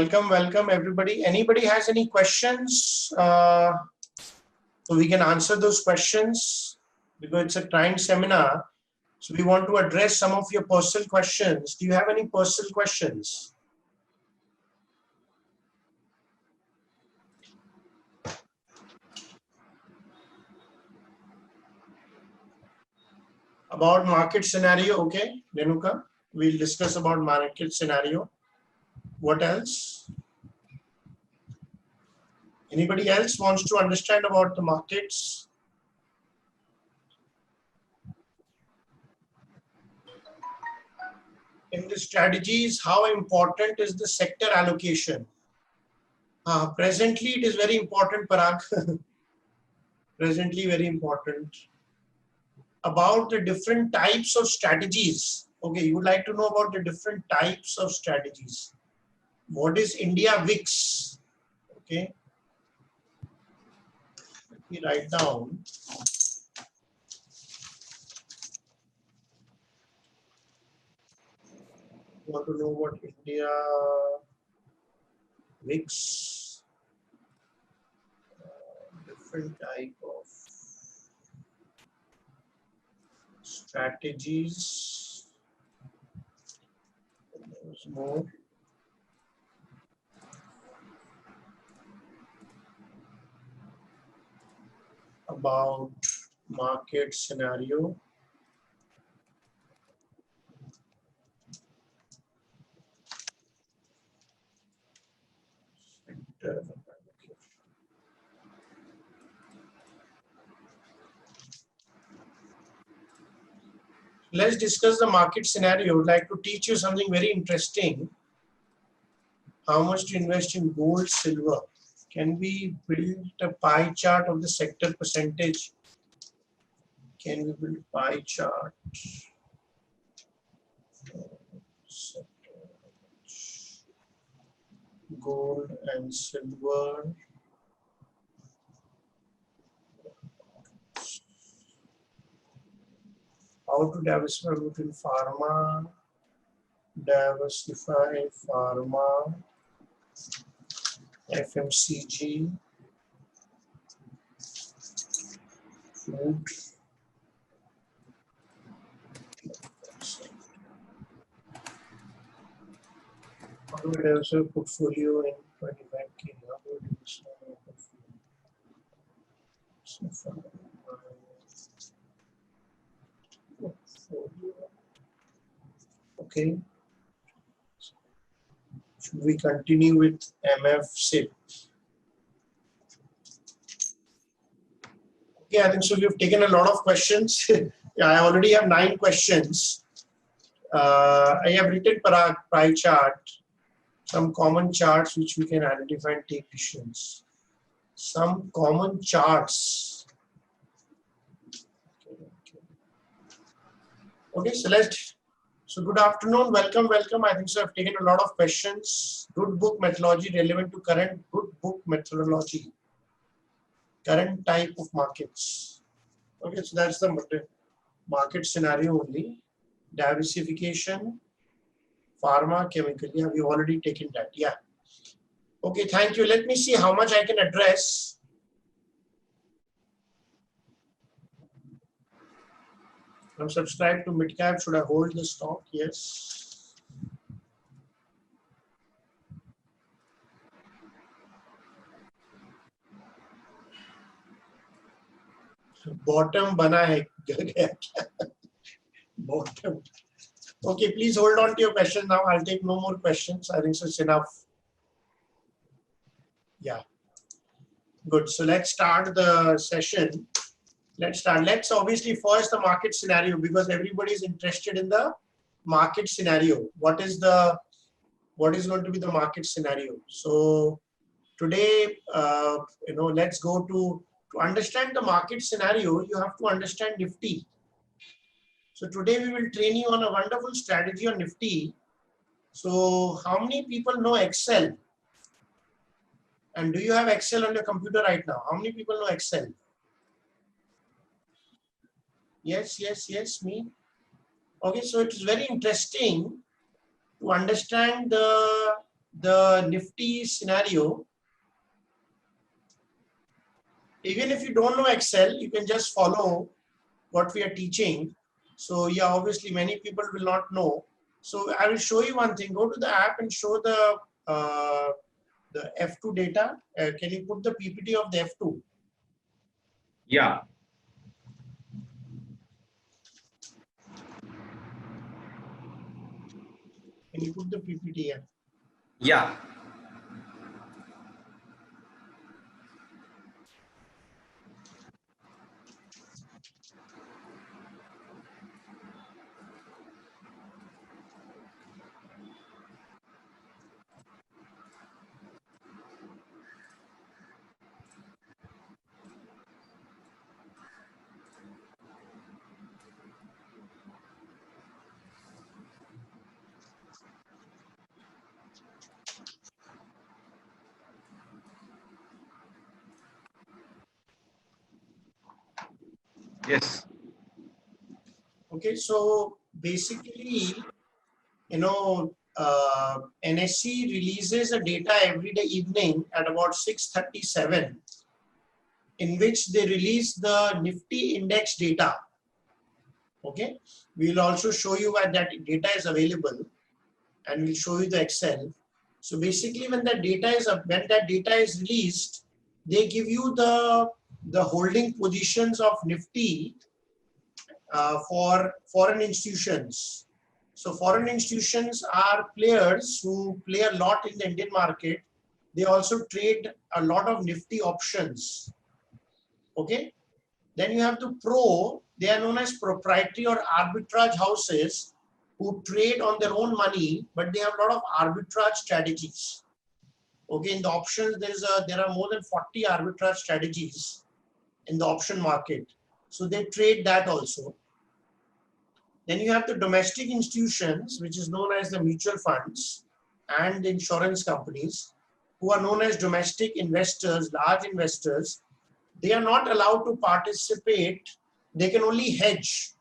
welcome everybody. Anybody has any questions? So we can answer those questions because it's a client seminar. So we want to address some of your personal questions. Do you have any personal questions? About market scenario, okay, Renuka, we'll discuss about market scenario. What else? Anybody else wants to understand about the markets? In the strategies, how important is the sector allocation? Presently, it is very important, Parag. Presently, very important. About the different types of strategies. Okay, you would like to know about the different types of strategies. What is India VIX? Okay. Let me write down. You want to know what India VIX, different type of strategies. There's more. About market scenario. Let's discuss the market scenario. I would like to teach you something very interesting. How much to invest in gold, silver? Can we build a pie chart of the sector percentage? Can we build pie chart? Gold and silver. How to diversify between pharma, FMCG, food. How do we diversify portfolio in 25K? How do we diversify portfolio? Okay. Should we continue with MF SIP? Okay, I think so. We've taken a lot of questions. Yeah, I already have 9 questions. I have written pie chart, some common charts which we can identify and take decisions. Some common charts. Okay, so good afternoon, welcome. I think so I've taken a lot of questions. Good book methodology relevant to current good book methodology. Current type of markets. Okay, so that's the market scenario only. Diversification, pharma, chemical. Yeah, we've already taken that. Yeah. Okay, thank you. Let me see how much I can address. I'm subscribed to Midcap. Should I hold the stock? Yes. Bottom bana hai. Bottom. Okay, please hold on to your question now. I'll take no more questions. I think so it's enough. Yeah. Good. So let's start the session. Let's obviously first the market scenario because everybody is interested in the market scenario. What is going to be the market scenario? So today, let's go to understand the market scenario. You have to understand Nifty. So today we will train you on a wonderful strategy on Nifty. So how many people know Excel? And do you have Excel on your computer right now? How many people know Excel? Yes, me. Okay, so it is very interesting to understand the the Nifty scenario. Even if you don't know Excel, you can just follow what we are teaching. So yeah, obviously many people will not know. So I will show you one thing. Go to the app and show the F2 data. Can you put the PPT of the F2? Yeah. Can you put the PPT here? Yeah. Yes. Okay, so basically, you know, NSE releases a data every day evening at about 6:37, in which they release the Nifty index data. Okay, we will also show you where that data is available, and we'll show you the Excel. So basically, when that data is released, they give you the holding positions of Nifty for foreign institutions. So foreign institutions are players who play a lot in the Indian market. They also trade a lot of Nifty options. Okay. Then you have the pro. They are known as proprietary or arbitrage houses who trade on their own money, but they have a lot of arbitrage strategies. Okay, in the options, there are more than 40 arbitrage strategies in the option market. So they trade that also. Then you have the domestic institutions, which is known as the mutual funds and the insurance companies, who are known as domestic investors, large investors. They are not allowed to participate. They can only hedge.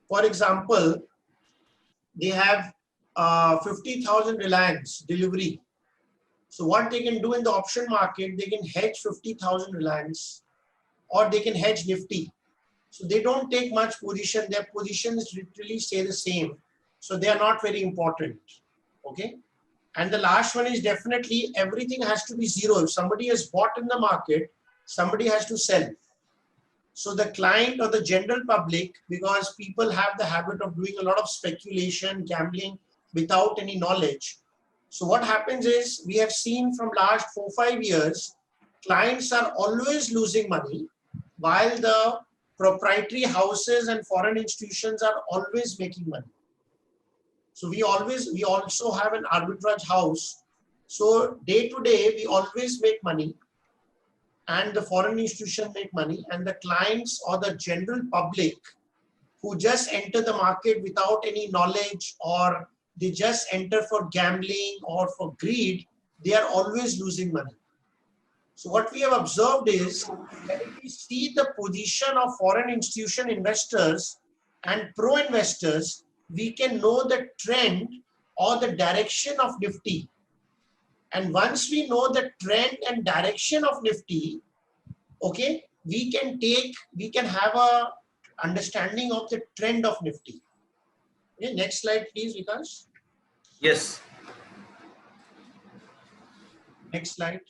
For example, they have 50,000 Reliance delivery. So what they can do in the option market, they can hedge 50,000 Reliance, or they can hedge Nifty. So they don't take much position. Their positions literally stay the same. So they are not very important. Okay. And the last one is definitely everything has to be zero. If somebody has bought in the market, somebody has to sell. So the client or the general public, because people have the habit of doing a lot of speculation, gambling without any knowledge. So what happens is, we have seen from last 4-5 years, clients are always losing money, while the proprietary houses and foreign institutions are always making money. So we also have an arbitrage house. So day to day, we always make money, and the foreign institution make money, and the clients or the general public who just enter the market without any knowledge, or they just enter for gambling or for greed, they are always losing money. So what we have observed is that if we see the position of foreign institution investors and pro investors, we can know the trend or the direction of Nifty. And once we know the trend and direction of Nifty, okay, we can have a understanding of the trend of Nifty. Okay, next slide, please, Vikas. Yes. Next slide.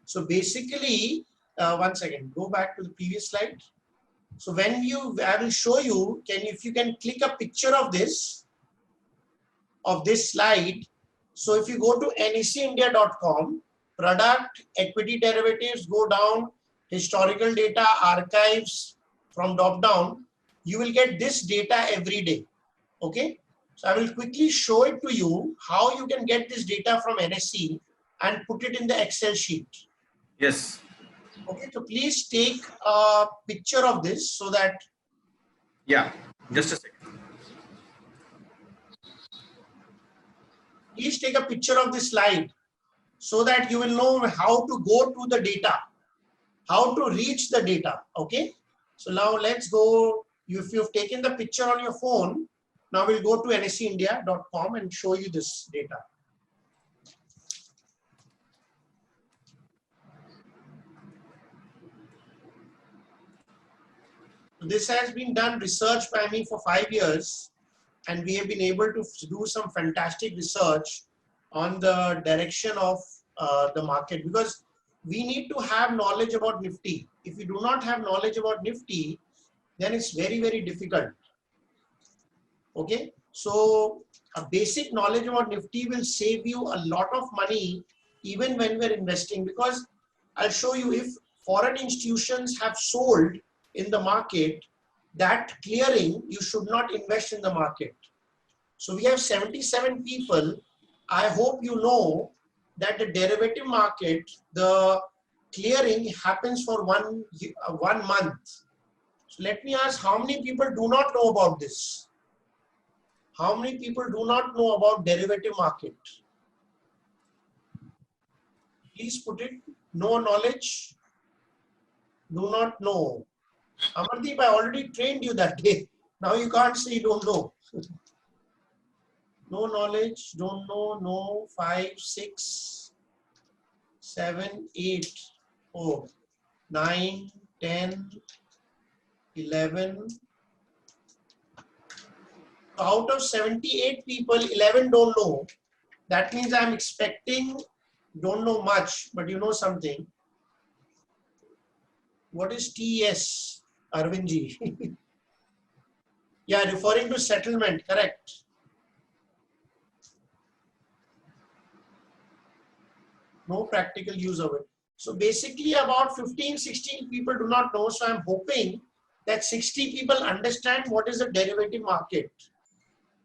So basically, one second, go back to the previous slide. So when I will show you, if you can click a picture of this slide. So if you go to neseindia.com, product, equity derivatives, go down, historical data, archives, from drop down, you will get this data every day. Okay. So I will quickly show it to you how you can get this data from NSE and put it in the Excel sheet. Yes. Okay, so please take a picture of this so that. Yeah, just a second. Please take a picture of this slide so that you will know how to go to the data, how to reach the data. Okay, so now let's go. If you've taken the picture on your phone, now we'll go to nseindia.com and show you this data. This has been done research by me for 5 years, and we have been able to do some fantastic research on the direction of the market, because we need to have knowledge about Nifty. If you do not have knowledge about Nifty, then it's very, very difficult. Okay, so a basic knowledge about Nifty will save you a lot of money even when we're investing, because I'll show you, if foreign institutions have sold in the market, that clearing, you should not invest in the market. So we have 77 people. I hope you know that the derivative market, the clearing happens for one month. So let me ask, how many people do not know about this? How many people do not know about derivative market? Please put it. No knowledge. Do not know. Amardeep, I already trained you that day. Now you can't say you don't know. No knowledge, don't know, no, 5, 6, 7, 8, 9, 10, 11. Out of 78 people, 11 don't know. That means I'm expecting, don't know much, but you know something. What is TS, Arvindji? Yeah, referring to settlement, correct. No practical use of it. So basically about 15, 16 people do not know. So I'm hoping that 60 people understand what is the derivative market.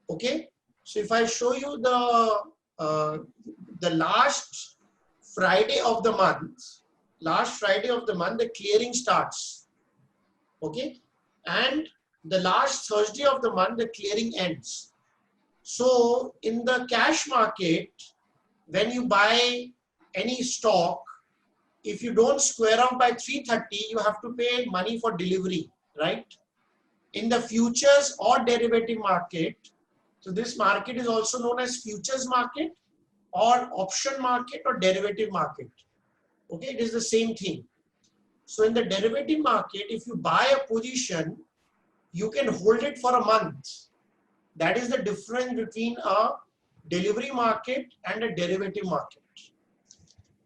Okay. So if I show you the last Friday of the month, the clearing starts. Okay. And the last Thursday of the month, the clearing ends. So in the cash market, when you buy any stock, if you don't square off by 3:30, you have to pay money for delivery, right? In the futures or derivative market, so this market is also known as futures market or option market or derivative market. Okay, it is the same thing. So in the derivative market, if you buy a position, you can hold it for a month. That is the difference between a delivery market and a derivative market.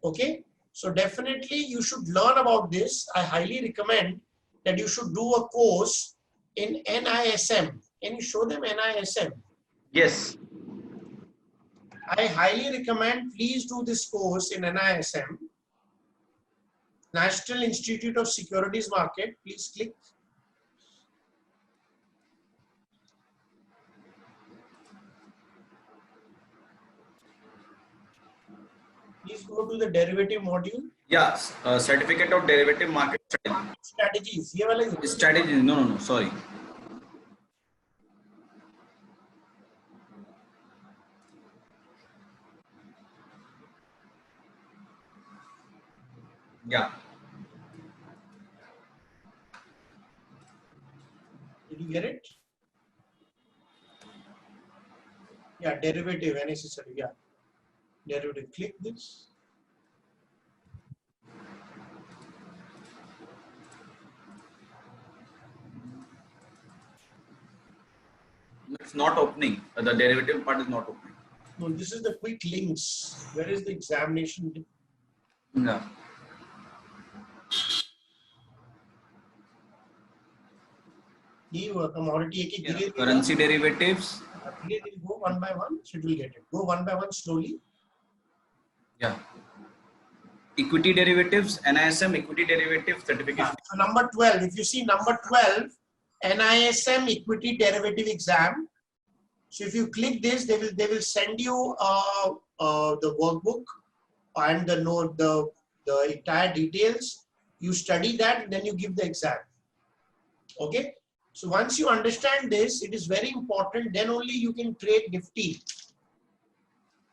Okay, so definitely you should learn about this. I highly recommend that you should do a course in NISM. Can you show them NISM? Yes. I highly recommend, please do this course in NISM, National Institute of Securities Market. Please click. Please go to the derivative module. Yeah, certificate of derivative market Strategies. strategies. No, sorry. Yeah. Did you get it? Yeah, derivative, necessary. Yeah, derivative. Click this. It's not opening. The derivative part is not opening. No, this is the quick links. Where is the examination? Yeah. Commodity. Yeah. Currency derivatives. Go one by one, so it will get it. Go one by one slowly. Yeah. Equity derivatives, NISM equity derivative certification. So number 12, if you see number 12, NISM equity derivative exam. So if you click this, they will send you the workbook and the entire details. You study that, and then you give the exam. Okay. So once you understand this, it is very important. Then only you can trade Nifty.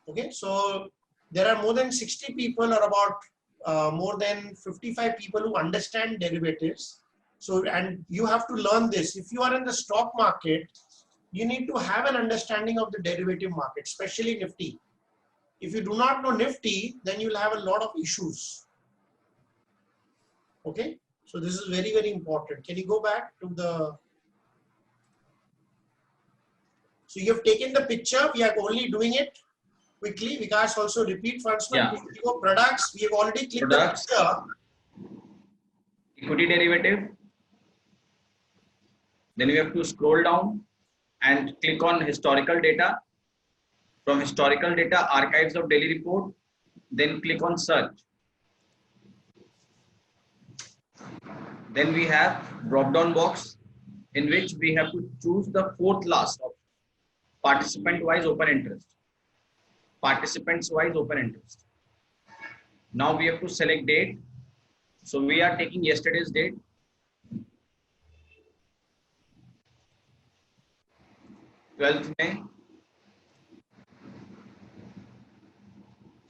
Okay. So there are more than 60 people, or about more than 55 people who understand derivatives. So, and you have to learn this. If you are in the stock market, you need to have an understanding of the derivative market, especially Nifty. If you do not know Nifty, then you'll have a lot of issues. Okay. So this is very, very important. Can you go back to the... So you have taken the picture. We are only doing it quickly. Vikas also repeat once more. Yeah. If you go products, we have already clicked Products. the picture. Equity derivative. Then we have to scroll down and click on historical data. From historical data, archives of daily report. Then click on search. Then we have drop down box in which we have to choose the fourth last option. Participant wise open interest. Participants wise open interest. Now we have to select date. So we are taking yesterday's date. May.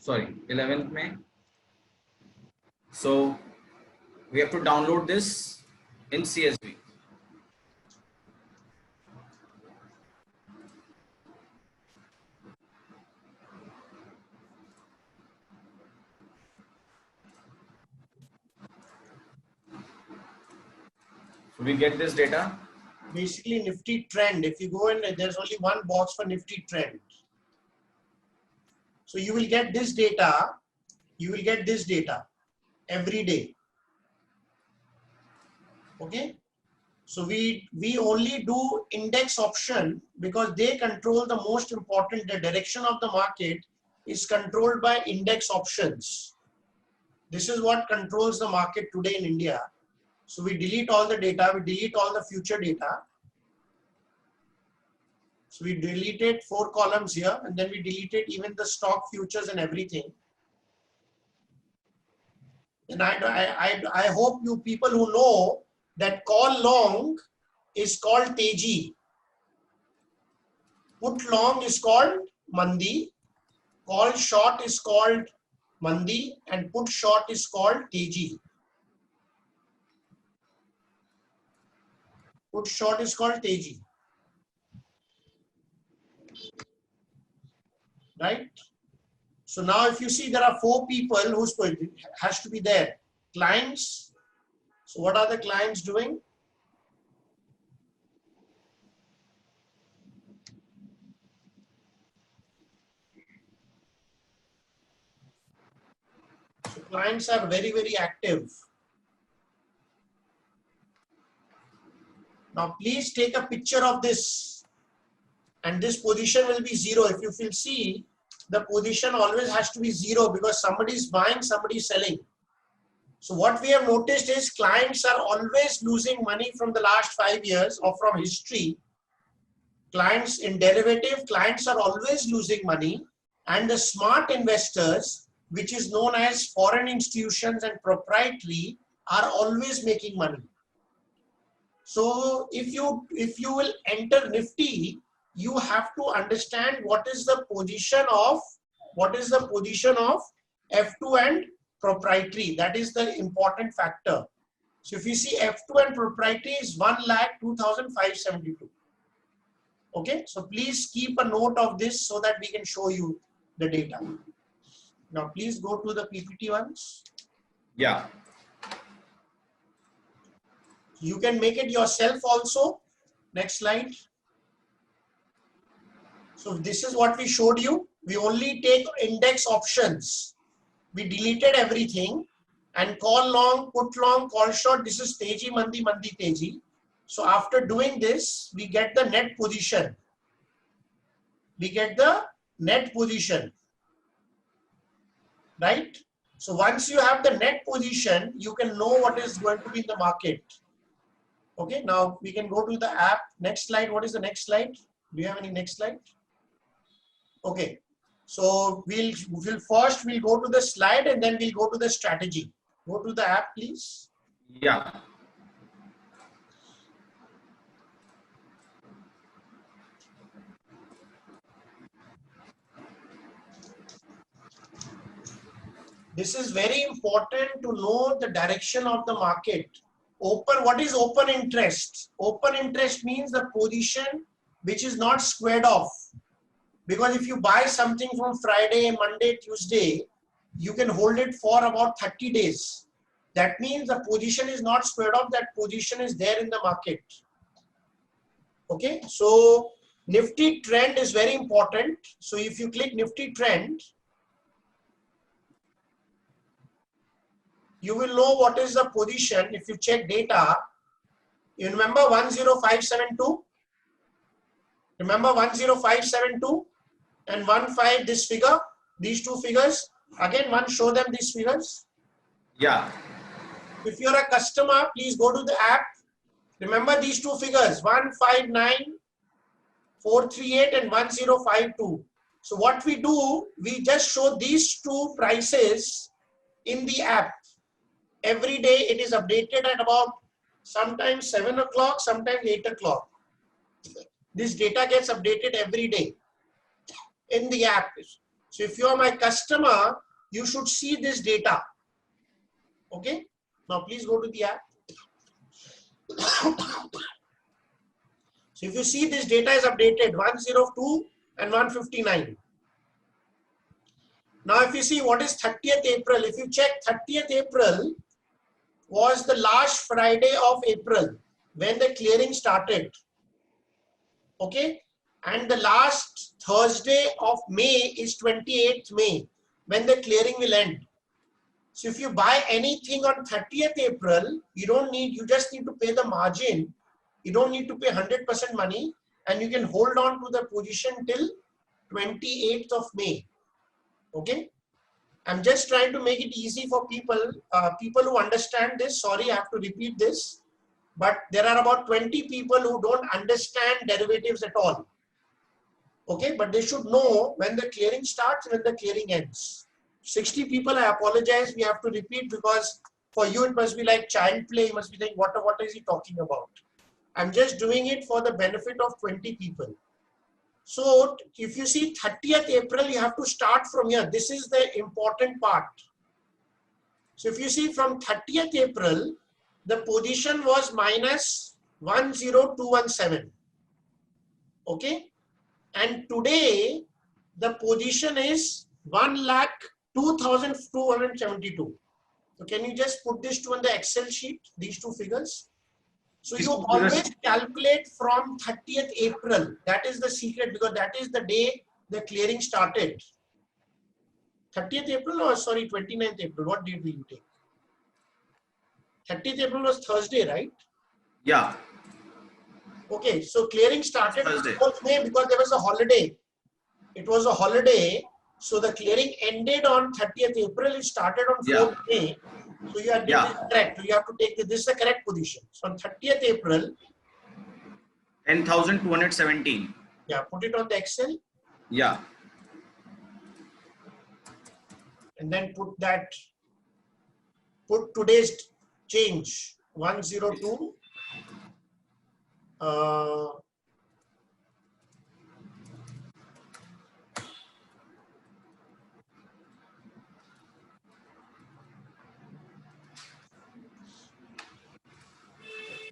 Sorry, 11th May. So we have to download this in CSV. So we get this data. Basically Nifty trend. If you go in, there's only one box for Nifty trend. So you will get this data. You will get this data every day. Okay. So we only do index option because they control the most important, the direction of the market is controlled by index options. This is what controls the market today in India. So we delete all the data, we delete all the future data. So we deleted 4 columns here and then we deleted even the stock futures and everything. And I hope you people who know that call long is called Teji. Put long is called Mandi. Call short is called Mandi and put short is called Teji. Put short is called Teji. Right? So now if you see there are 4 people whose has to be there. Clients. So what are the clients doing? So clients are very, very active. Now please take a picture of this and this position will be 0. If you will see, the position always has to be 0 because somebody is buying, somebody is selling. So what we have noticed is clients are always losing money from the last 5 years or from history. Clients in derivative, clients are always losing money, and the smart investors, which is known as foreign institutions and proprietary, are always making money. So if you will enter Nifty, you have to understand what is the position of F2 and proprietary. That is the important factor. So if you see F2 and proprietary is 1,02,572. Okay, so please keep a note of this so that we can show you the data. Now please go to the PPT ones. Yeah. You can make it yourself also. Next slide. So this is what we showed you. We only take index options. We deleted everything and call long, put long, call short. This is Teji, Mandi, Mandi, Teji. So after doing this, we get the net position. We get the net position. Right? So once you have the net position, you can know what is going to be in the market. Okay, now we can go to the app. Next slide. What is the next slide? Do you have any next slide? Okay. So we'll go to the slide and then we'll go to the strategy. Go to the app, please. Yeah. This is very important to know the direction of the market. What is open interest? Open interest means the position which is not squared off. Because if you buy something from Friday, Monday, Tuesday, you can hold it for about 30 days. That means the position is not squared off, that position is there in the market. Okay, so Nifty trend is very important. So if you click Nifty trend, you will know what is the position. If you check data, you remember 10572? Remember 10572 and 15, this figure, these two figures. Again, show them these figures. Yeah. If you're a customer, please go to the app. Remember these two figures, 159438 and 1052. So what we do, we just show these two prices in the app. Every day it is updated at about sometimes 7 o'clock, sometimes 8 o'clock. This data gets updated every day in the app. So if you are my customer, you should see this data. Okay. Now please go to the app. So if you see, this data is updated 102 and 159. Now if you see what is 30th April, if you check 30th April was the last Friday of April when the clearing started. Okay, and the last Thursday of May is 28th May when the clearing will end. So if you buy anything on 30th April, you just need to pay the margin. You don't need to pay 100% money, and you can hold on to the position till 28th of May. Okay, I'm just trying to make it easy for people who understand this. Sorry, I have to repeat this. But there are about 20 people who don't understand derivatives at all. Okay, but they should know when the clearing starts, when the clearing ends. 60 people, I apologize, we have to repeat because for you it must be like child play. You must be thinking, what is he talking about? I'm just doing it for the benefit of 20 people. So if you see 30th April, you have to start from here. This is the important part. So if you see from 30th April, the position was minus 10217. Okay. And today the position is 1,02,272. So can you just put this two on the Excel sheet, these two figures? So you always calculate from 30th April. That is the secret because that is the day the clearing started. 30th April or sorry, 29th April. What date will you take? 30th April was Thursday, right? Yeah. Okay, so clearing started Thursday. 4th May because there was a holiday. It was a holiday. So the clearing ended on 30th April. It started on 4th May. So you are correct. You have to take this is the correct position. So on 30th April. 10,217. Yeah, put it on the Excel. Yeah. And then put today's change 102.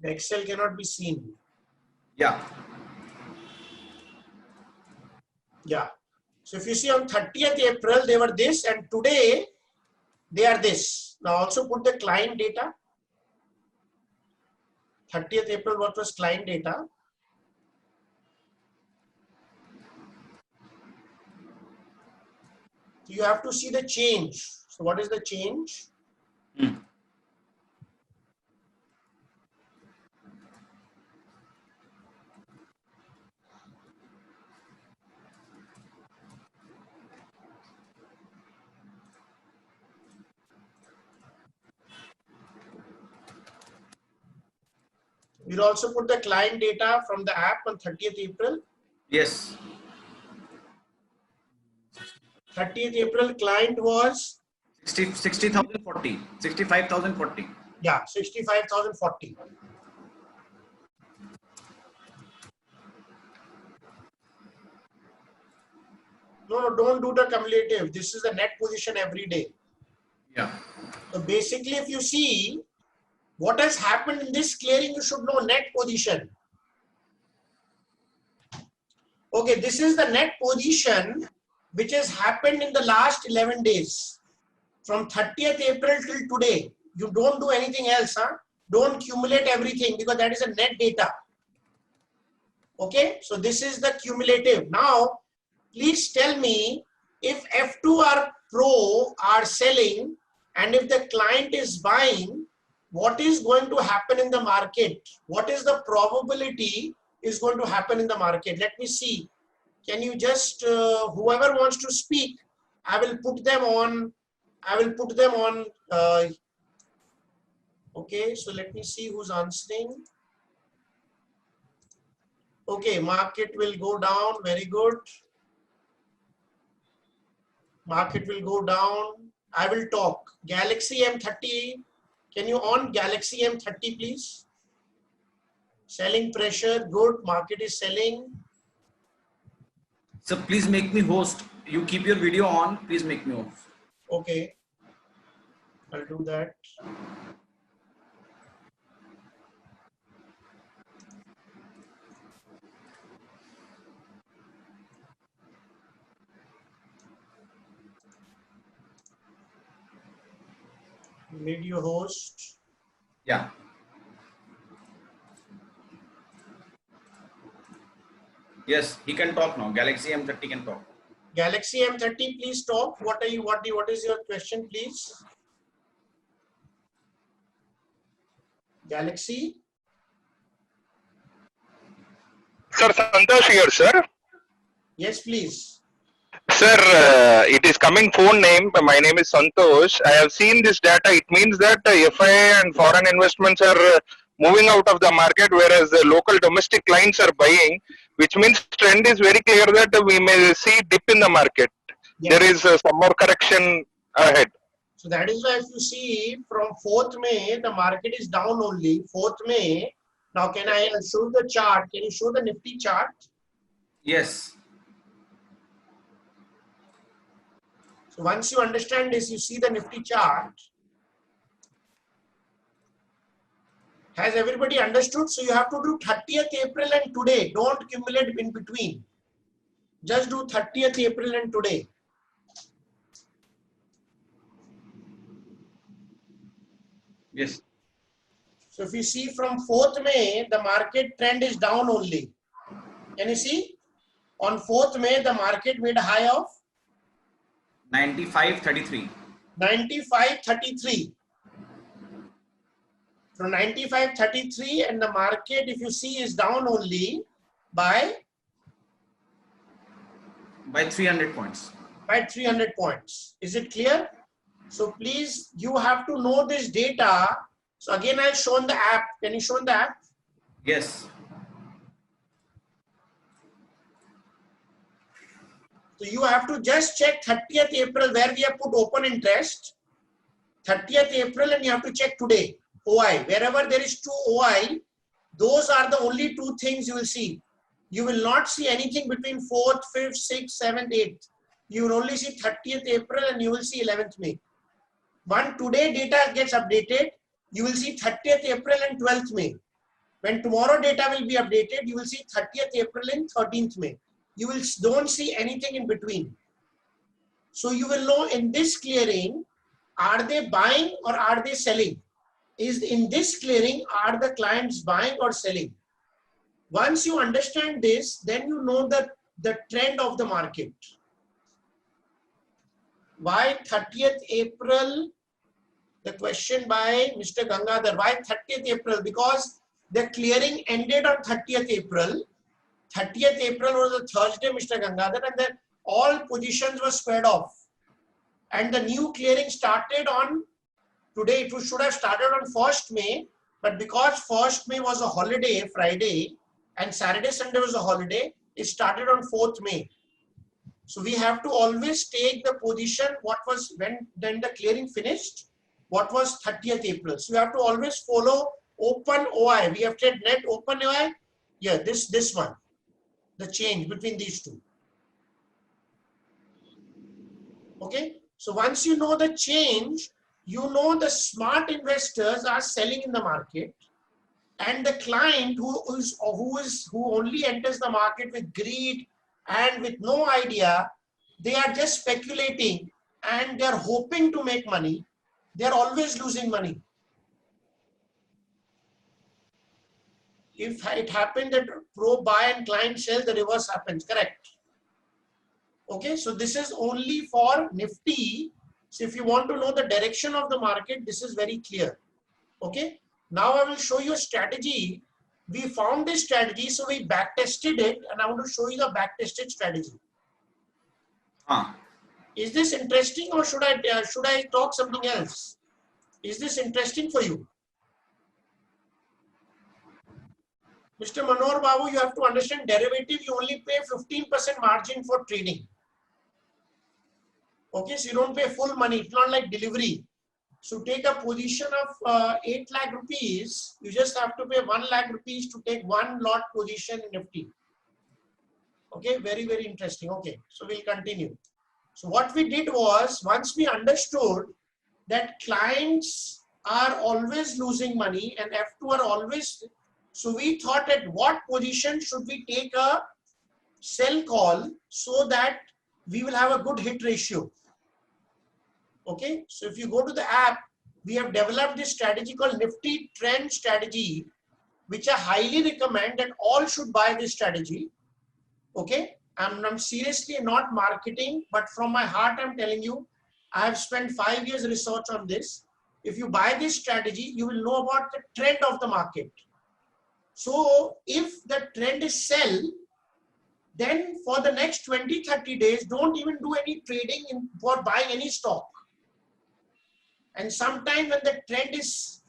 The Excel cannot be seen. Yeah. Yeah. So if you see on 30th April, they were this, and today they are this. Now also put the client data. 30th April, what was client data? So you have to see the change. So what is the change? We'll also put the client data from the app on 30th April. Yes. 30th April client was 60,040. 65,040. Yeah, 65,040. No, don't do the cumulative. This is the net position every day. Yeah. So basically, if you see what has happened in this clearing, you should know net position. Okay, this is the net position which has happened in the last 11 days from 30th April till today. You don't do anything else. Don't accumulate everything because that is a net data. Okay, so this is the cumulative. Now, please tell me if F2 or Pro are selling and if the client is buying, what is going to happen in the market? What is the probability is going to happen in the market? Let me see. Can you just, whoever wants to speak, I will put them on, okay, so let me see who's answering. Okay, market will go down, very good. Market will go down. I will talk. Galaxy M30, can you on Galaxy M30 please? Selling pressure, good, market is selling. So please make me host. You keep your video on, please make me host. Okay, I'll do that. Video host. Yeah. Yes, he can talk now. Galaxy M30 can talk. Galaxy M30, please talk. What is your question, please? Galaxy. Sir, Santosh here, sir. Yes, please. Sir, it is coming phone name. My name is Santosh. I have seen this data. It means that FII and foreign investments are moving out of the market, whereas the local domestic clients are buying, which means trend is very clear that we may see dip in the market. Yes. There is some more correction ahead. So that is why if you see from 4th May, the market is down only. 4th May. Now, can I show the chart? Can you show the Nifty chart? Yes. So once you understand this, you see the Nifty chart. Has everybody understood? So you have to do 30th April and today. Don't accumulate in between. Just do 30th April and today. Yes. So if you see from 4th May, the market trend is down only. Can you see? On 4th May, the market made a high of 95.33. 95.33. From 95.33 and the market, if you see, is down only by 300 points. By 300 points. Is it clear? So please, you have to know this data. So again, I'll show on the app. Can you show on the app? Yes. So you have to just check 30th April where we have put open interest. 30th April and you have to check today. OI. Wherever there is 2 OI, those are the only 2 things you will see. You will not see anything between 4th, 5th, 6th, 7th, 8th. You will only see 30th April and you will see 11th May. When today data gets updated, you will see 30th April and 12th May. When tomorrow data will be updated, you will see 30th April and 13th May. You will don't see anything in between. So you will know in this clearing, are they buying or are they selling? Is in this clearing, are the clients buying or selling? Once you understand this, then you know the trend of the market. Why 30th April? The question by Mr. Gangadhar. Why 30th April? Because the clearing ended on 30th April. 30th April was a Thursday, Mr. Gangadhar, and then all positions were squared off. And the new clearing started on today. It should have started on 1st May, but because 1st May was a holiday, Friday, and Saturday, Sunday was a holiday, it started on 4th May. So we have to always take the position what was when then the clearing finished, what was 30th April. So you have to always follow open OI. We have said net open OI. Yeah, this one, the change between these two. Okay. So once you know the change, you know the smart investors are selling in the market, and the client who only enters the market with greed and with no idea, they are just speculating and they are hoping to make money. They are always losing money. If it happened that pro buy and client sell, the reverse happens, correct? Okay, so this is only for Nifty. So if you want to know the direction of the market, this is very clear. Okay, now I will show you a strategy. We found this strategy, so we back tested it, and I want to show you the back tested strategy. Is this interesting, or should I talk something else? Is this interesting for you? Mr. Manohar Babu, you have to understand derivative, you only pay 15% margin for trading. Okay, so you don't pay full money. It's not like delivery. So take a position of 8 lakh rupees. You just have to pay 1 lakh rupees to take one lot position in Nifty. Okay, very, very interesting. Okay, so we'll continue. So what we did was, once we understood that clients are always losing money and F2 are always, so we thought at what position should we take a sell call so that we will have a good hit ratio. Okay, so if you go to the app, we have developed this strategy called Nifty Trend Strategy, which I highly recommend that all should buy this strategy. Okay, I'm seriously not marketing, but from my heart, I'm telling you, I have spent 5 years research on this. If you buy this strategy, you will know about the trend of the market. So if the trend is sell, then for the next 20-30 days, don't even do any trading for buying any stock. And sometime when the trend is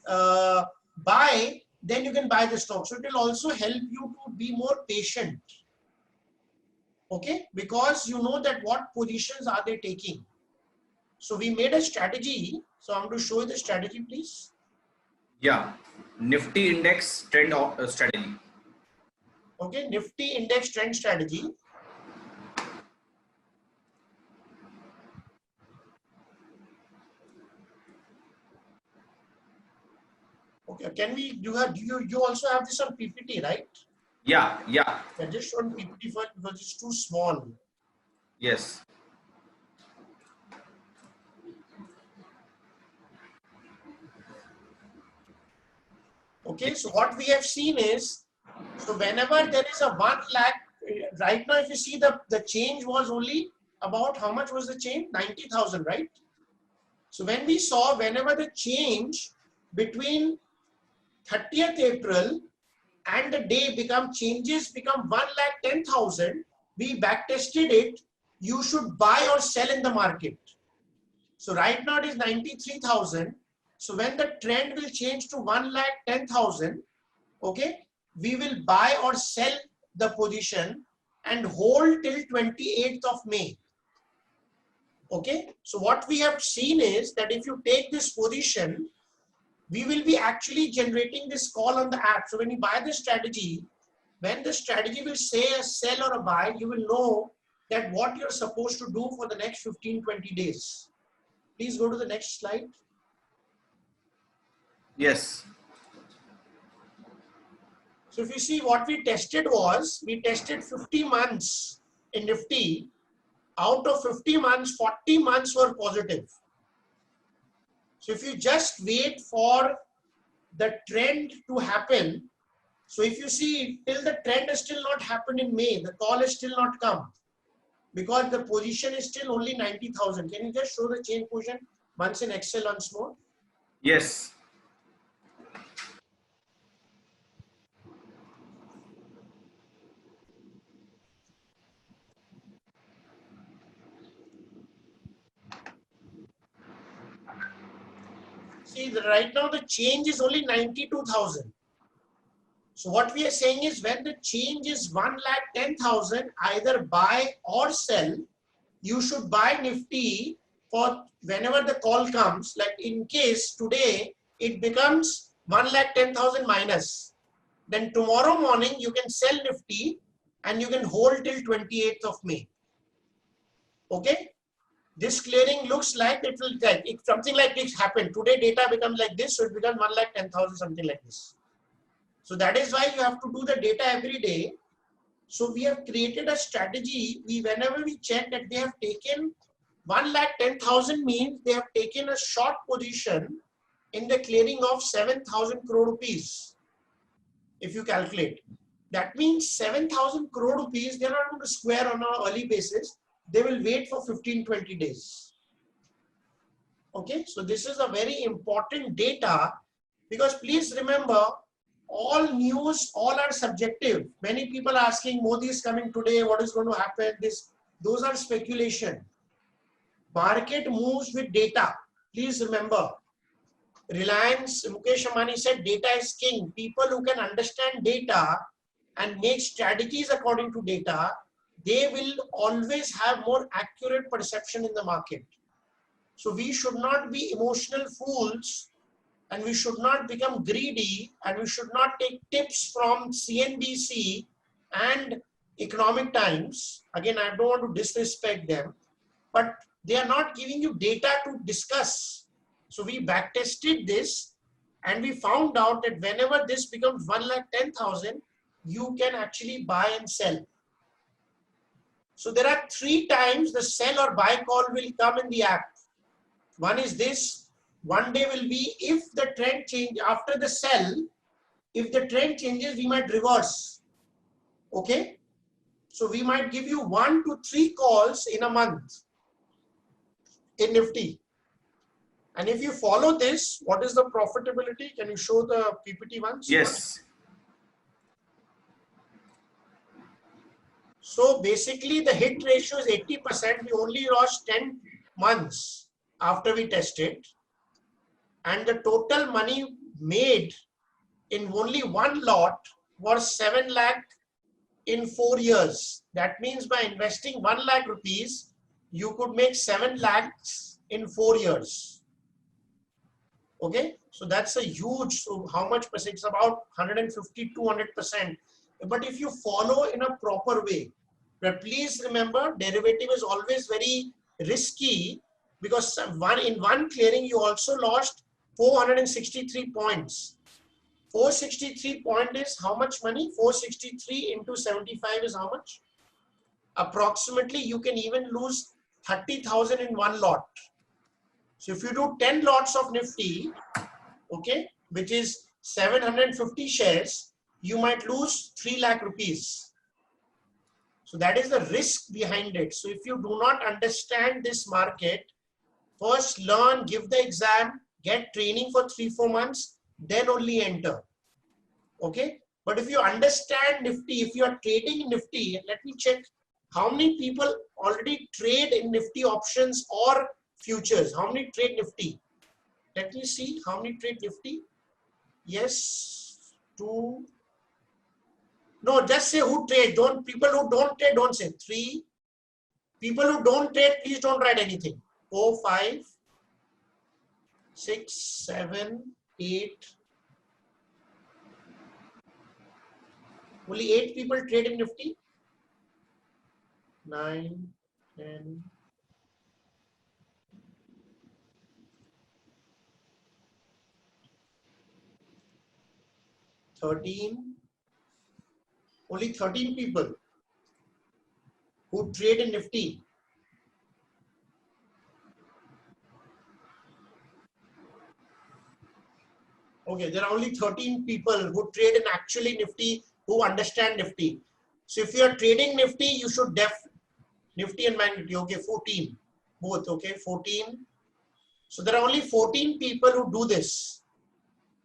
buy, then you can buy the stock. So it will also help you to be more patient. Okay, because you know that what positions are they taking. So we made a strategy. So I'm going to show you the strategy, please. Yeah, Nifty Index Trend Strategy. Okay, Nifty Index Trend Strategy. Okay, can we do you also have this on PPT, right? Yeah. I just showed PPT first because it's too small. Yes. Okay, so what we have seen is, so whenever there is a 1 lakh, right now if you see the change was only about, how much was the change? 90,000, right? So when we saw whenever the change between 30th April and the day become 1,10,000, we back tested it. You should buy or sell in the market. So right now it is 93,000. So when the trend will change to 1,10,000, okay, we will buy or sell the position and hold till 28th of May. Okay, so what we have seen is that if you take this position, we will be actually generating this call on the app. So when you buy the strategy, when the strategy will say a sell or a buy, you will know that what you're supposed to do for the next 15-20 days. Please go to the next slide. Yes. So if you see, what we tested was, we tested 50 months in Nifty. Out of 50 months, 40 months were positive. So if you just wait for the trend to happen, so if you see till the trend has still not happened in May, the call has still not come because the position is still only 90,000. Can you just show the change position once in Excel once more? Yes. See, right now the change is only 92,000. So what we are saying is when the change is 1,10,000, either buy or sell, you should buy Nifty for whenever the call comes. Like in case today it becomes 1,10,000 minus, then tomorrow morning you can sell Nifty and you can hold till 28th of May. Okay. This clearing looks like it will take, if something like this happened today, data becomes like this, so it becomes 1,10,000, something like this. So that is why you have to do the data every day. So we have created a strategy. Whenever we check that they have taken 1,10,000 means they have taken a short position in the clearing of 7,000 crore rupees. if you calculate. That means 7,000 crore rupees, they're not going to square on an early basis. They will wait for 15-20 days. Okay, so this is a very important data, because please remember, all news, all are subjective. Many people are asking, Modi is coming today, what is going to happen? Those are speculation. Market moves with data. Please remember, Reliance, Mukesh Ambani said, data is king. People who can understand data and make strategies according to data, they will always have more accurate perception in the market. So we should not be emotional fools, and we should not become greedy, and we should not take tips from CNBC and Economic Times. Again, I don't want to disrespect them, but they are not giving you data to discuss. So we backtested this, and we found out that whenever this becomes 1,10,000, you can actually buy and sell. So there are 3 times the sell or buy call will come in the app. One is this. One day will be if the trend change after the sell. If the trend changes, we might reverse. Okay. So we might give you 1 to 3 calls in a month in Nifty. And if you follow this, what is the profitability? Can you show the PPT once? Yes. So basically the hit ratio is 80%. We only lost 10 months after we tested. And the total money made in only one lot was 7 lakh in 4 years. That means by investing 1 lakh rupees, you could make 7 lakhs in 4 years. Okay, so that's a huge, so how much percent? It's about 150, 200%. But if you follow in a proper way, but please remember, derivative is always very risky, because in one clearing, you also lost 463 points. 463 point is how much money? 463 into 75 is how much? Approximately, you can even lose 30,000 in one lot. So if you do 10 lots of Nifty, okay, which is 750 shares, you might lose 3 lakh rupees. So that is the risk behind it. So if you do not understand this market, first learn, give the exam, get training for 3-4 months, then only enter. Okay. But if you understand Nifty, if you are trading in Nifty, let me check how many people already trade in Nifty options or futures. How many trade Nifty? Let me see how many trade Nifty. Yes, 2. No, just say who trade. Don't, people who don't trade, don't say 3. People who don't trade, please don't write anything. 4, 5, 6, 7, 8. Only 8 people trade in Nifty. 9, 10. 13. Only 13 people who trade in Nifty. Okay, there are only 13 people who trade in actually Nifty, who understand Nifty. So if you are trading Nifty, you should Nifty and Bank Nifty. Okay, 14, both. Okay, 14. So there are only 14 people who do this.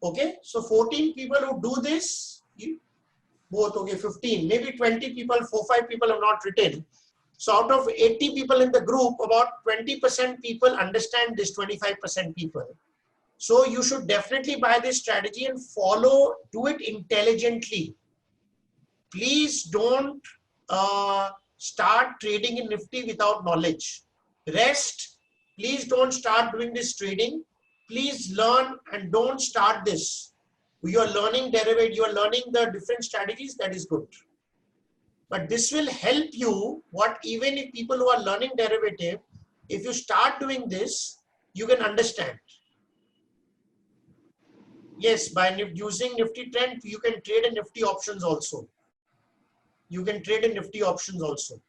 Okay, so 14 people who do this, both. Okay, 15, maybe 20 people, 4-5 people have not written. So out of 80 people in the group, about 20% people understand this, 25% people. So you should definitely buy this strategy and follow, do it intelligently. Please don't start trading in Nifty without knowledge. Rest, please don't start doing this trading. Please learn and don't start this. You are learning derivative, you are learning the different strategies, that is good. But this will help you, even if people who are learning derivative, if you start doing this, you can understand. Yes, by using Nifty trend, you can trade in Nifty options also. You can trade in Nifty options also.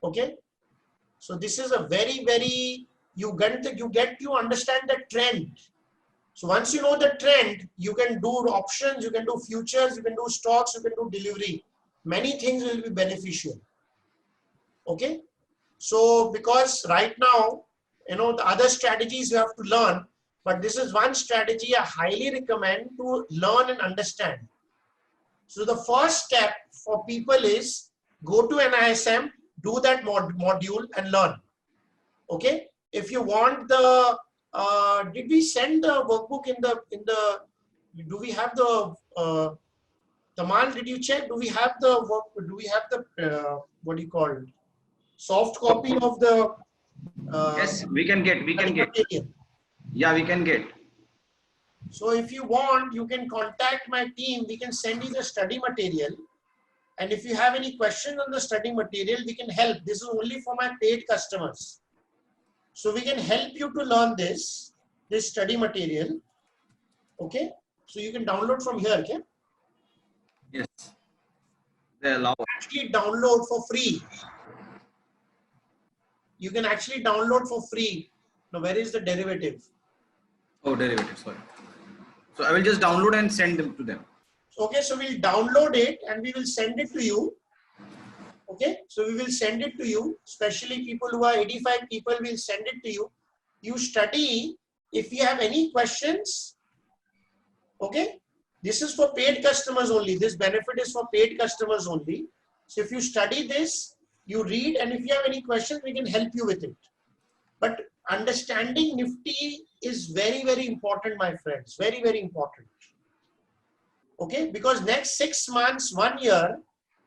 Okay. So this is a very, very, you understand the trend. So once you know the trend, you can do options, you can do futures, you can do stocks, you can do delivery. Many things will be beneficial. Okay. So because right now, you know, the other strategies you have to learn, but this is one strategy I highly recommend to learn and understand. So the first step for people is go to NISM, do that module and learn. Okay. If you want the, did we send the workbook do we have the, Tamal, did you check? Do we have the work? Do we have the, what do you call it? Soft copy of the, Yes, we can get. material? Yeah, we can get. So if you want, you can contact my team. We can send you the study material. And if you have any questions on the study material, we can help. This is only for my paid customers. So we can help you to learn this study material. Okay. So you can download from here. Okay. Yes. They allow. Actually download for free. You can actually download for free. Now, where is the derivative? Oh, derivative. Sorry. So I will just download and send them to them. Okay, so we'll download it and we will send it to you. Okay, so we will send it to you, especially people who are 85 people, will send it to you. You study. If you have any questions, okay, this is for paid customers only. This benefit is for paid customers only. So if you study this, you read, and if you have any questions, we can help you with it. But understanding Nifty is very, very important, my friends. Very, very important. Okay, because next 6 months, 1 year,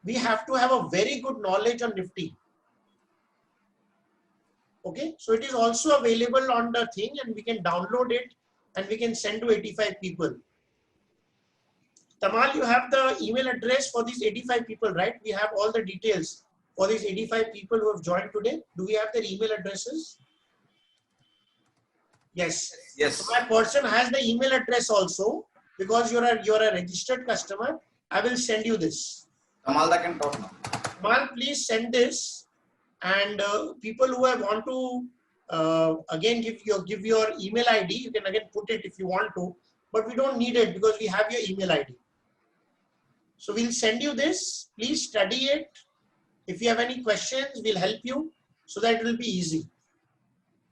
we have to have a very good knowledge on Nifty. Okay, so it is also available on the thing and we can download it and we can send to 85 people. Tamal, you have the email address for these 85 people, right? We have all the details for these 85 people who have joined today. Do we have their email addresses? Yes. Yes. So my person has the email address also. Because you're a registered customer, I will send you this. Tamalda can talk now. Tamal, please send this, and people who want to again give your email ID. You can again put it if you want to, but we don't need it because we have your email ID. So we'll send you this. Please study it. If you have any questions, we'll help you so that it will be easy.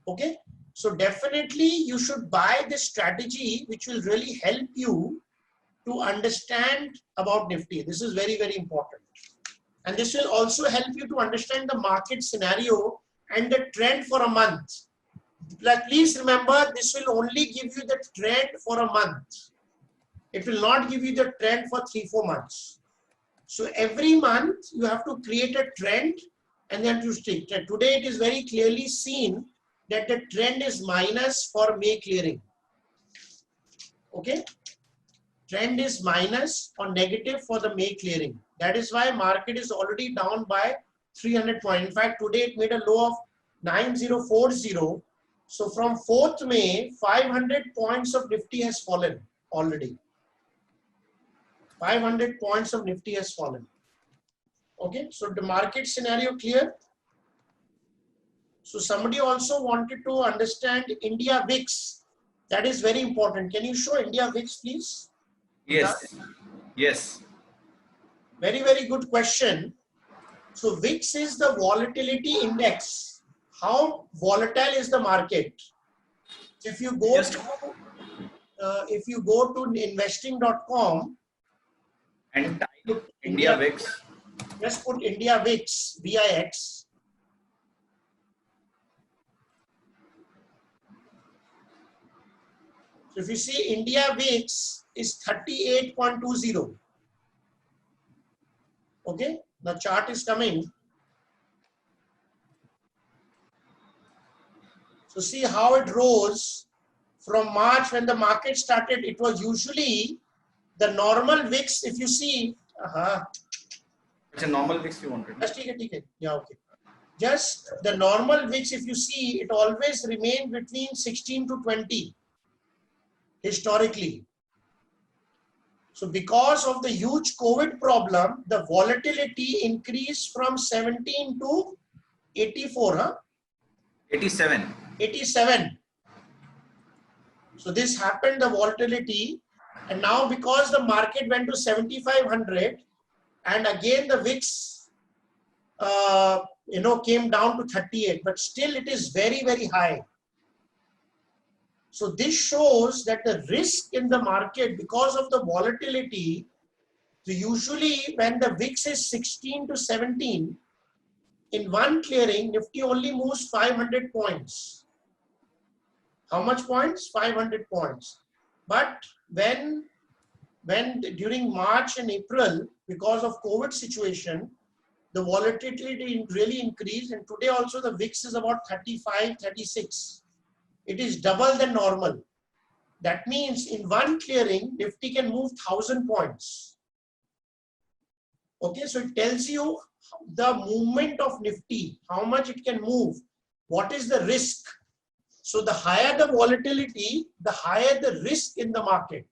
Okay. So definitely you should buy this strategy, which will really help you to understand about Nifty. This is very, very important. And this will also help you to understand the market scenario and the trend for a month. Please remember, this will only give you the trend for a month. It will not give you the trend for 3-4 months. So every month you have to create a trend and then to stick. Today it is very clearly seen that the trend is minus for May clearing. Okay. Trend is minus or negative for the May clearing. That is why market is already down by 300 points. In fact, today it made a low of 9040. So from 4th May, 500 points of Nifty has fallen already. 500 points of Nifty has fallen. Okay. So the market scenario clear. So somebody also wanted to understand India VIX. That is very important. Can you show India VIX, please? Yes. Yes. Very, very good question. So VIX is the volatility index. How volatile is the market? If you go to investing.com and type India VIX, just put India VIX, VIX. So if you see India VIX is 38.20. Okay, the chart is coming. So see how it rose from March when the market started. It was usually the normal VIX. If you see, it's a normal VIX you wanted. Just take it. Yeah, okay. Just the normal VIX, if you see, it always remained between 16 to 20 historically. So because of the huge COVID problem, the volatility increased from 17 to 84, 87. 87. So this happened, the volatility, and now because the market went to 7,500, and again the VIX, came down to 38, but still it is very, very high. So this shows that the risk in the market because of the volatility, so usually when the VIX is 16 to 17, in one clearing, Nifty only moves 500 points. How much points? 500 points. But when during March and April, because of COVID situation, the volatility really increased, and today also the VIX is about 35, 36. It is double than normal. That means in one clearing, Nifty can move 1,000 points. Okay, so it tells you the movement of Nifty, how much it can move, what is the risk. So the higher the volatility, the higher the risk in the market.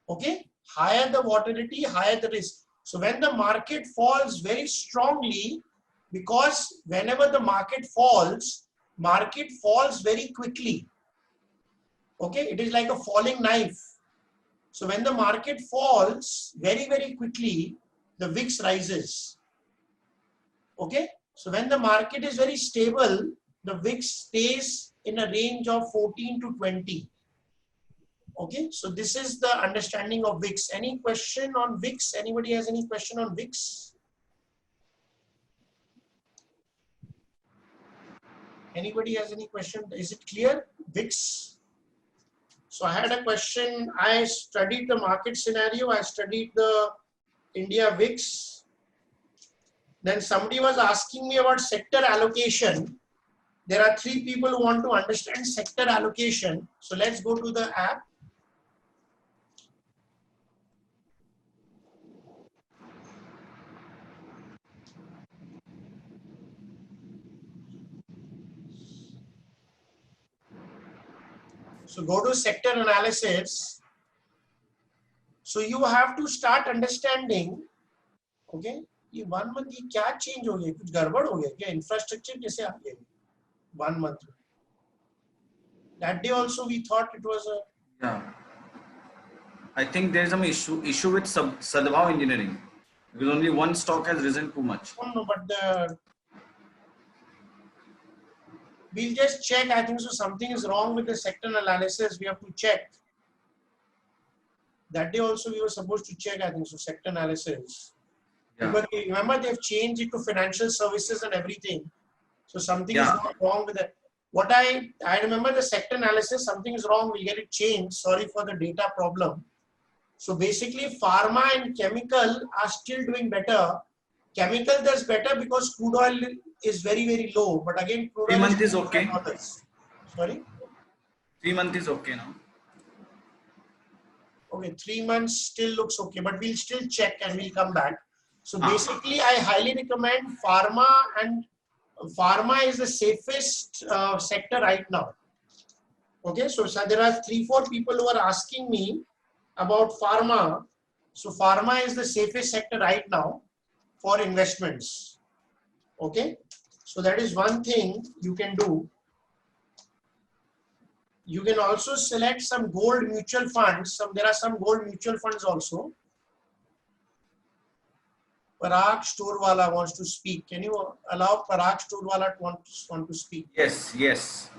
Okay, higher the volatility, higher the risk. So when the market falls very strongly, because whenever the market falls very quickly. Okay, it is like a falling knife. So when the market falls very, very quickly, the VIX rises. Okay, so when the market is very stable, the VIX stays in a range of 14 to 20. Okay, so this is the understanding of VIX. Any question on VIX? Anybody has any question on VIX? Anybody has any question? Is it clear? VIX? So I had a question. I studied the market scenario. I studied the India VIX. Then somebody was asking me about sector allocation. There are 3 people who want to understand sector allocation. So let's go to the app. So go to sector analysis. So you have to start understanding, okay, ये 1 month ये क्या change हो गया, कुछ गड़बड़ हो गया क्या, infrastructure कैसे आ गया 1 month? That day also we thought it was a. Yeah, I think there is some issue with Sadbhav Engineering because only one stock has risen too much. No, but we'll just check. I think so. Something is wrong with the sector analysis. We have to check. That day also we were supposed to check. I think so. Sector analysis. Yeah. Because remember they've changed it to financial services and everything. So something is not wrong with it. What I remember the sector analysis. Something is wrong. We'll get it changed. Sorry for the data problem. So basically, pharma and chemical are still doing better. Chemical does better because crude oil is very, very low. But again, crude 3 months is okay. Sorry? 3 months is okay now. Okay, 3 months still looks okay. But we'll still check and we'll come back. So basically, I highly recommend pharma, and pharma is the safest sector right now. Okay, so there are 3-4 people who are asking me about pharma. So pharma is the safest sector right now for investments. Okay, so that is one thing you can do. You can also select some gold mutual funds. There are some gold mutual funds also. Parag Storwala wants to speak. Can you allow Parag Storwala to want to speak? Yes, yes.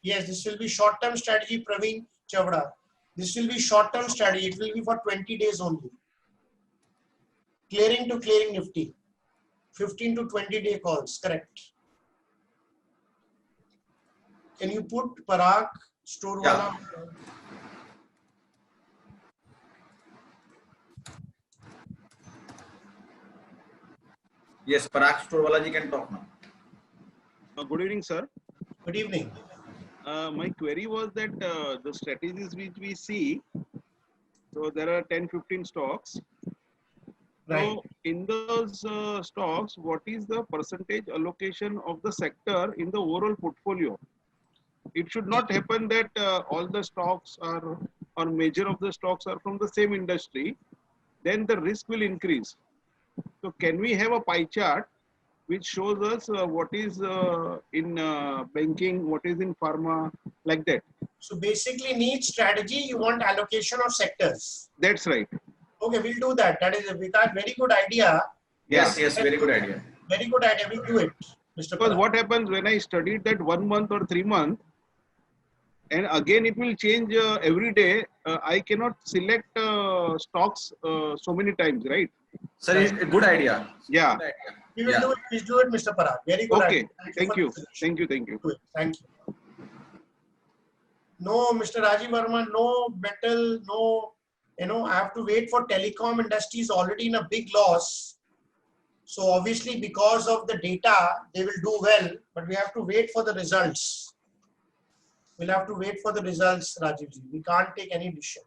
Yes, this will be short-term strategy, Praveen Chavda. This will be short-term strategy. It will be for 20 days only. Clearing to clearing Nifty. 15 to 20 day calls, correct. Can you put Parag Storwala? Yeah. Yes, Parag Storwala ji can talk now. Good evening, sir. Good evening. My query was that the strategies which we see, so there are 10-15 stocks. Right. So in those stocks, what is the percentage allocation of the sector in the overall portfolio? It should not happen that all the stocks are, or major of the stocks are from the same industry, then the risk will increase. So can we have a pie chart which shows us what is in banking, what is in pharma, like that. So basically need strategy, you want allocation of sectors. That's right. Okay, we'll do that. That is a very good idea. Yes, yes, very good idea. Very good idea. We'll do it, Mr. Because Parag. what happens when I studied that 1 month or 3 months, and again it will change every day. I cannot select stocks so many times, right? Sir, it's a good idea. Yeah. Good idea. We will Yeah. do it. Please do it, Mr. Parag. Very good Okay. idea. Thank for you. the suggestion. Thank you. Thank you. Do it. Thank you. No, Mr. Rajiv Verma, no metal, no, I have to wait for telecom industry is already in a big loss. So obviously because of the data, they will do well, but we have to wait for the results. We'll have to wait for the results, Rajivji. We can't take any decision.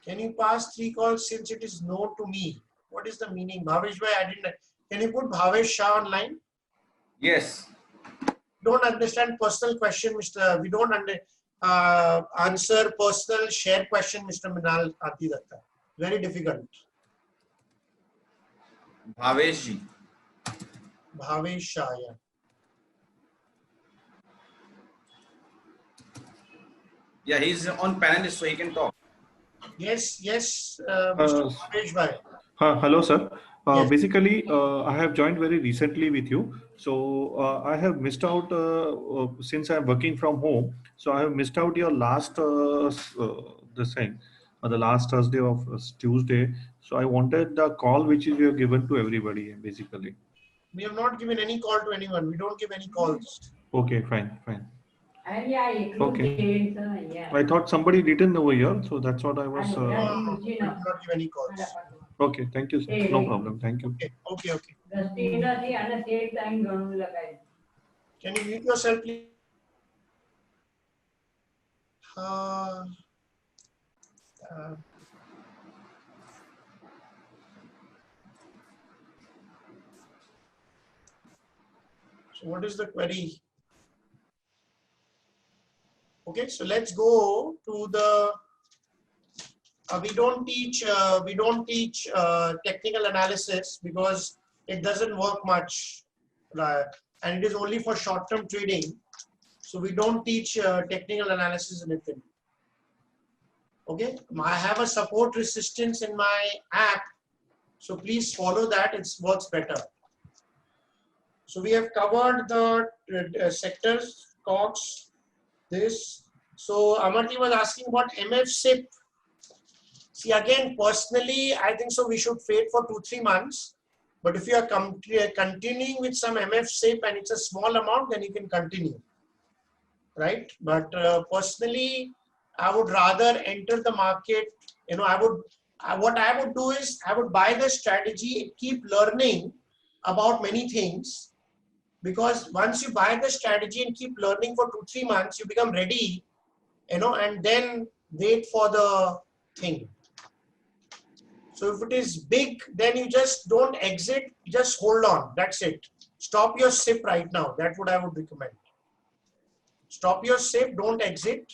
Can you pass 3 calls since it is known to me? What is the meaning? Bhavesh bhai, I didn't. Can you put Bhavesh Shah online? Yes. Don't understand personal question, Mr. We don't answer personal share question, Mr. Minal Aarti Datta. Very difficult. Bhavesh ji. Bhavesh Shah, yeah. Yeah, he's on panelist, so he can talk. Yes, Mr. Bhavesh bhai. Hello, sir. Yes. Basically, I have joined very recently with you. So I have missed out since I'm working from home. So I have missed out your last this thing, the last Thursday of Tuesday. So I wanted the call which you have given to everybody, basically. We have not given any call to anyone. We don't give any calls. Okay, fine. Okay. I thought somebody written over here, so that's what I was. No, we do not give any calls. Okay, thank you, sir. No problem. Thank you. Okay. Can you mute yourself, please? So what is the query? Okay, so let's go to the. We don't teach technical analysis because it doesn't work much, and it is only for short-term trading. So we don't teach technical analysis in it. Okay, I have a support resistance in my app, so please follow that. It works better. So we have covered the sectors, stocks, this. So Amarti was asking about MFSIP. See, again, personally, I think so we should wait for 2-3 months. But if you are continuing with some MFSIP and it's a small amount, then you can continue, right? But personally, I would rather enter the market. What I would do is I would buy the strategy, keep learning about many things. Because once you buy the strategy and keep learning for 2-3 months, you become ready, and then wait for the thing. So if it is big, then you just don't exit, just hold on. That's it. Stop your SIP right now. That's what I would recommend. Stop your SIP, don't exit,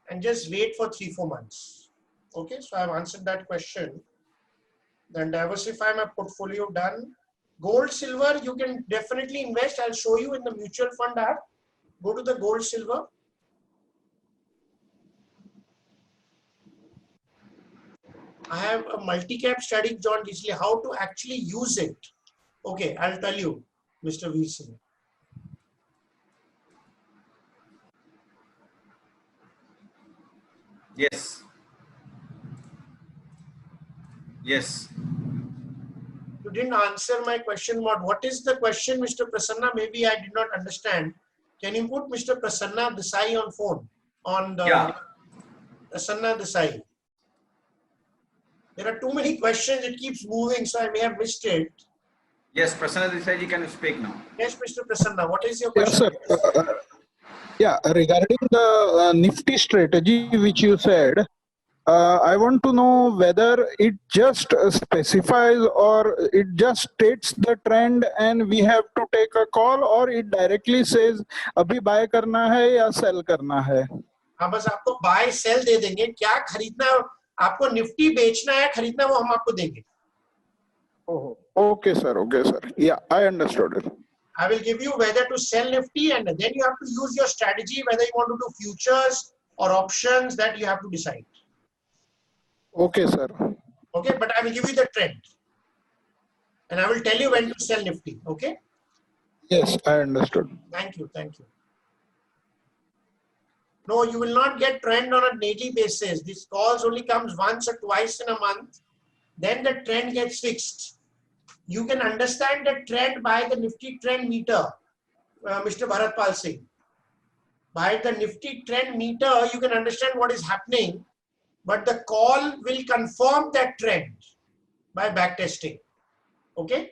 and just wait for 3-4 months. Okay, so I've answered that question. Then diversify my portfolio, done. Gold, silver, you can definitely invest. I'll show you in the mutual fund app. Go to the gold, silver. I have a multi-cap strategy, John Disley, how to actually use it. Okay, I'll tell you, Mr. Veer Singh. Yes. Yes. You didn't answer my question. What is the question, Mr. Prasanna? Maybe I did not understand. Can you put Mr. Prasanna Desai on phone? On the Prasanna Desai. There are too many questions. It keeps moving, so I may have missed it. Yes, Prasanna Desai, you can speak now. Yes, Mr. Prasanna. What is your question? Yes, sir. Regarding the Nifty strategy which you said, I want to know whether it just specifies or it just states the trend and we have to take a call, or it directly says अभी buy करना है या sell करना है. हाँ, बस आपको buy sell दे देंगे. क्या खरीदना, आपको निफ्टी बेचना है, खरीदना वो हम आपको देंगे. Oh, okay, sir. Okay, sir. Yeah, I understood it. I will give you whether to sell Nifty, and then you have to use your strategy, whether you want to do futures or options, that you have to decide. Okay, sir. Okay, but I will give you the trend. And I will tell you when to sell Nifty. Okay. Yes, I understood. Thank you. Thank you. No, you will not get trend on a daily basis. This calls only comes once or twice in a month. Then the trend gets fixed. You can understand the trend by the Nifty trend meter, Mr. Bharatpal Singh. By the Nifty trend meter, you can understand what is happening, but the call will confirm that trend by backtesting. Okay.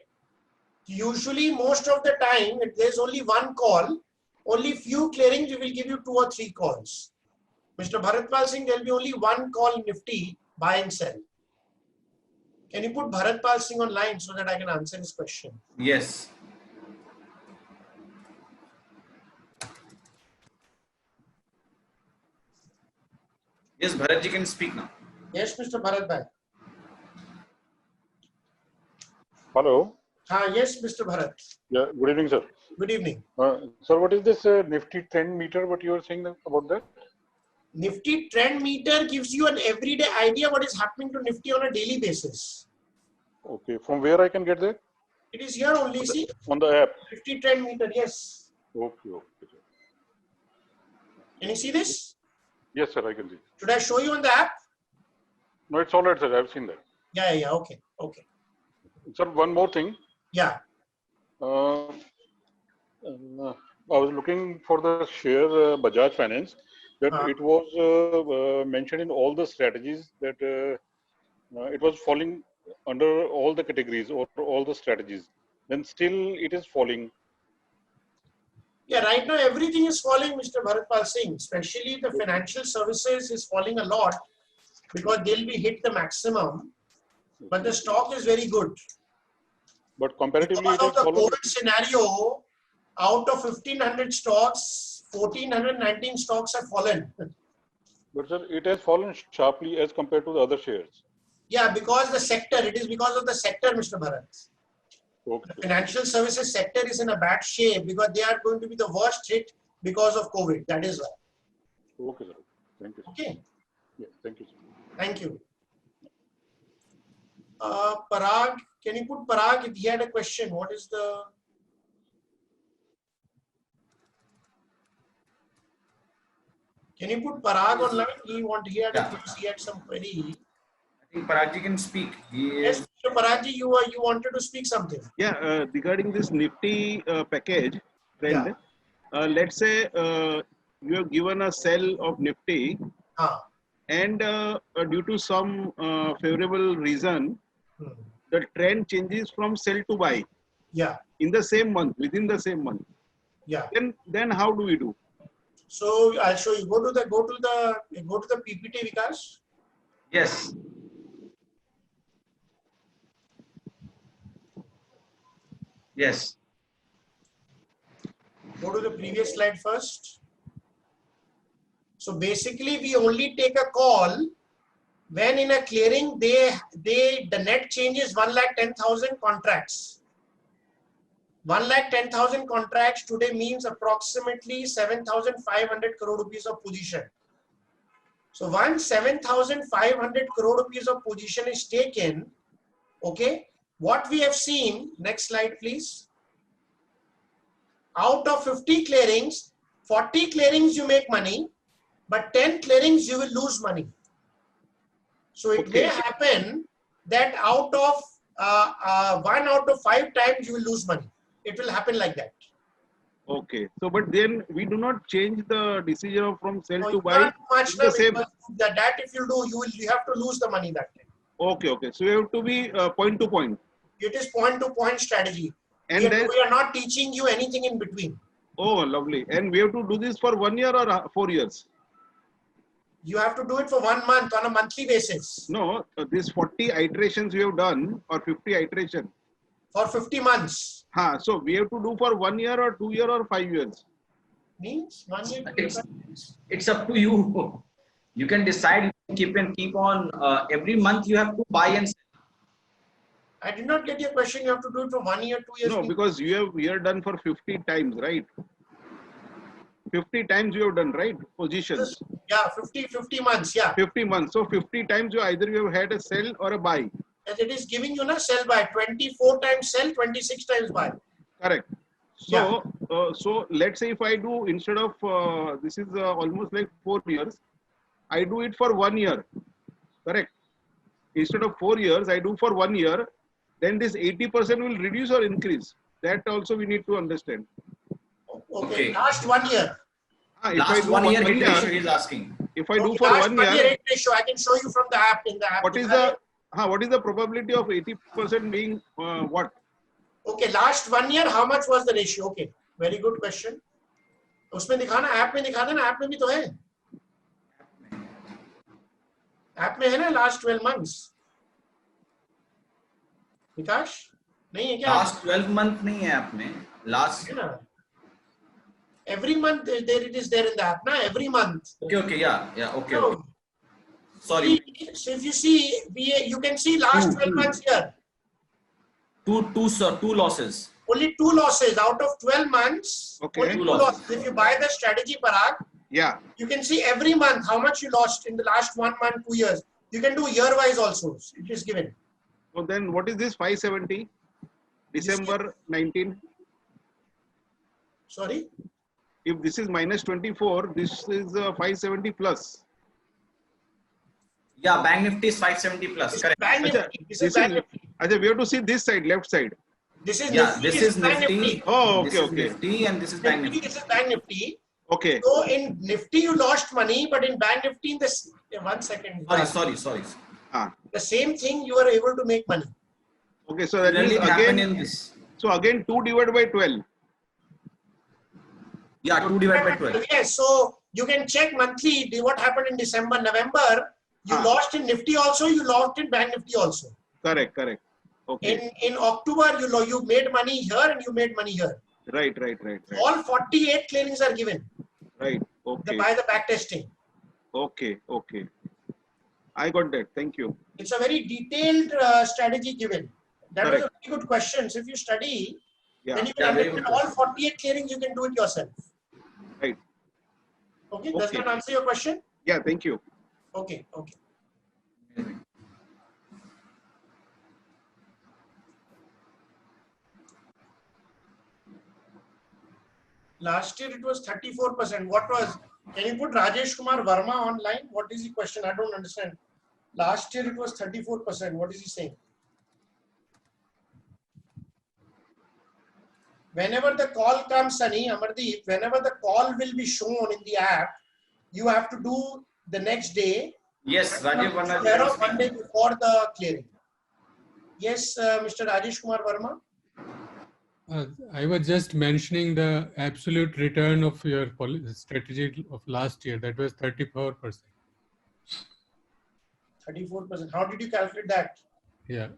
Usually, most of the time, if there's only one call, only few clearings, we will give you 2 or 3 calls. Mr. Bharatpal Singh, there will be only one call in Nifty, buy and sell. Can you put Bharatpal Singh online so that I can answer his question? Yes. Yes, Bharat ji can speak now. Yes, Mr. Bharat. Hello. Yes, Mr. Bharat. Yeah. Good evening, sir. Good evening. Sir, what is this Nifty trend meter? What you were saying about that? Nifty trend meter gives you an everyday idea what is happening to Nifty on a daily basis. Okay. From where I can get that? It is here only. See, On the app. Nifty trend meter. Yes. Okay. Okay. Can you see this? Yes, sir. I can see. Should I show you on the app? No, it's all right, sir. I've seen that. Yeah. Okay. Sir, one more thing. Yeah. I was looking for the share Bajaj Finance. That it was mentioned in all the strategies that it was falling under all the categories or all the strategies. Then still it is falling. Yeah, right now everything is falling, Mr. Bharatpal Singh, especially the financial services is falling a lot because they'll be hit the maximum, but the stock is very good. But comparatively, Because it of has the fallen. COVID scenario, out of 1,500 stocks, 1,419 stocks have fallen. But sir, it has fallen sharply as compared to the other shares. Yeah, because the sector, it is because of the sector, Mr. Bharat. Okay. The financial services sector is in a bad shape because they are going to be the worst hit because of COVID. That is why. Okay, sir. Thank you, sir. Okay. Yeah, thank you, sir. Thank you. Parag, can you put Parag if he had a question? What is the... Can you put Parag online? He had some query. I think Parag ji can speak. Yes, Mr. Parag ji, you wanted to speak something. Yeah, regarding this Nifty package trend, let's say you have given a sell of Nifty and due to some favorable reason, the trend changes from sell to buy. Yeah. In the same month, within the same month. Yeah. Then how do we do? So I'll show you. Go to the PPT, Vikas. Yes. Yes. Go to the previous slide first. So basically, we only take a call when in a clearing the net change is 1,10,000 contracts. 1,10,000 contracts today means approximately 7,500 crore rupees of position. So once 7,500 crore rupees of position is taken, okay, what we have seen, next slide please. Out of 50 clearings, 40 clearings you make money, but 10 clearings you will lose money. So it may happen that out of 1 out of 5 times you will lose money. It will happen like that. Okay. So, but then we do not change the decision from sell to You buy. can't do much The same. that if you do, you have to lose the money that time. Okay. So you have to be point to point. It is point to point strategy. And we then, are not teaching you anything in between. oh, lovely. And we have to do this for 1 year or 4 years? You have to do it for 1 month on a monthly basis. No, these 40 iterations we have done or 50 iterations. For 50 months. So we have to do for 1 year or 2 year or 5 years. Means 1 year. It's up to you. You can decide. You keep on every month you have to buy and sell. I did not get your question. You have to do it for 1 year, 2 years. No, because you are done for 50 times, right? 50 times you have done, right? Positions. Yeah, 50 months. Yeah. 50 months. So 50 times you have had a sell or a buy. And it is giving you a sell buy. 24 times sell, 26 times buy. Correct. So, so let's say if I do instead of this is almost like 4 years, I do it for 1 year. Correct. Instead of 4 years, I do for 1 year. Then this 80% will reduce or increase. That also we need to understand. Okay. Last 1 year. Last 1 year hit ratio he is asking. If I do for last 1 year, hit ratio, I can show you from the app. In the app. What is the probability of 80% being what? Okay, last 1 year, how much was the ratio? Okay, very good question. उसमें दिखाना, app में दिखा देना, app में भी तो है. App में है ना last 12 months. विकास नहीं है क्या? Last 12 month नहीं है ऐप में. Last. Every month there it is there in the app, na? Every month. Okay, yeah, okay. No. Okay. Sorry. So if you see, you can see last 12 months here. Two losses. Only 2 losses out of 12 months. Okay. Only 2 losses. If you buy the strategy, Parag, yeah, you can see every month how much you lost in the last 1 month, 2 years. You can do year wise also. It is given. So then what is this 570? December 19. Sorry? If this is minus 24, this is 570 plus. Yeah, Bank Nifty is 570 plus. Correct. Bank Nifty. This is Bank Nifty. We have to see this side, left side. This is Yeah, Nifty. this is Bank Nifty. Oh, This okay, is okay. Nifty and this is Bank Nifty. This is Bank Nifty. Okay. So in Nifty you lost money, but in Bank Nifty in this 1 second. Sorry. The same thing you are able to make money. Okay, so that Really means happen again. in this. So again 2 divided by 12. Yeah, 2 divided by 12. Yes, so you can check monthly what happened in December, November. You lost in Nifty also, you lost in Bank Nifty also. Correct. Okay. In October, you made money here and you made money here. Right. All 48 clearings are given. Right. Okay. By the back testing. Okay. I got that. Thank you. It's a very detailed strategy given. That was a very good question. So if you study, then you can understand all 48 clearings, you can do it yourself. Right. Okay. Does that answer your question? Yeah, thank you. Okay. Last year it was 34%. What was? Can you put Rajesh Kumar Verma online? What is the question? I don't understand. Last year it was 34%. What is he saying? Whenever the call comes, Sunny, Amardeep, whenever the call will be shown in the app, you have to do the next day. Yes, Rajiv Verma. Square of 1 day before the clearing. Yes, Mr. Rajesh Kumar Verma. I was just mentioning the absolute return of your strategy of last year. That was 34%. 34%. How did you calculate that? Yeah.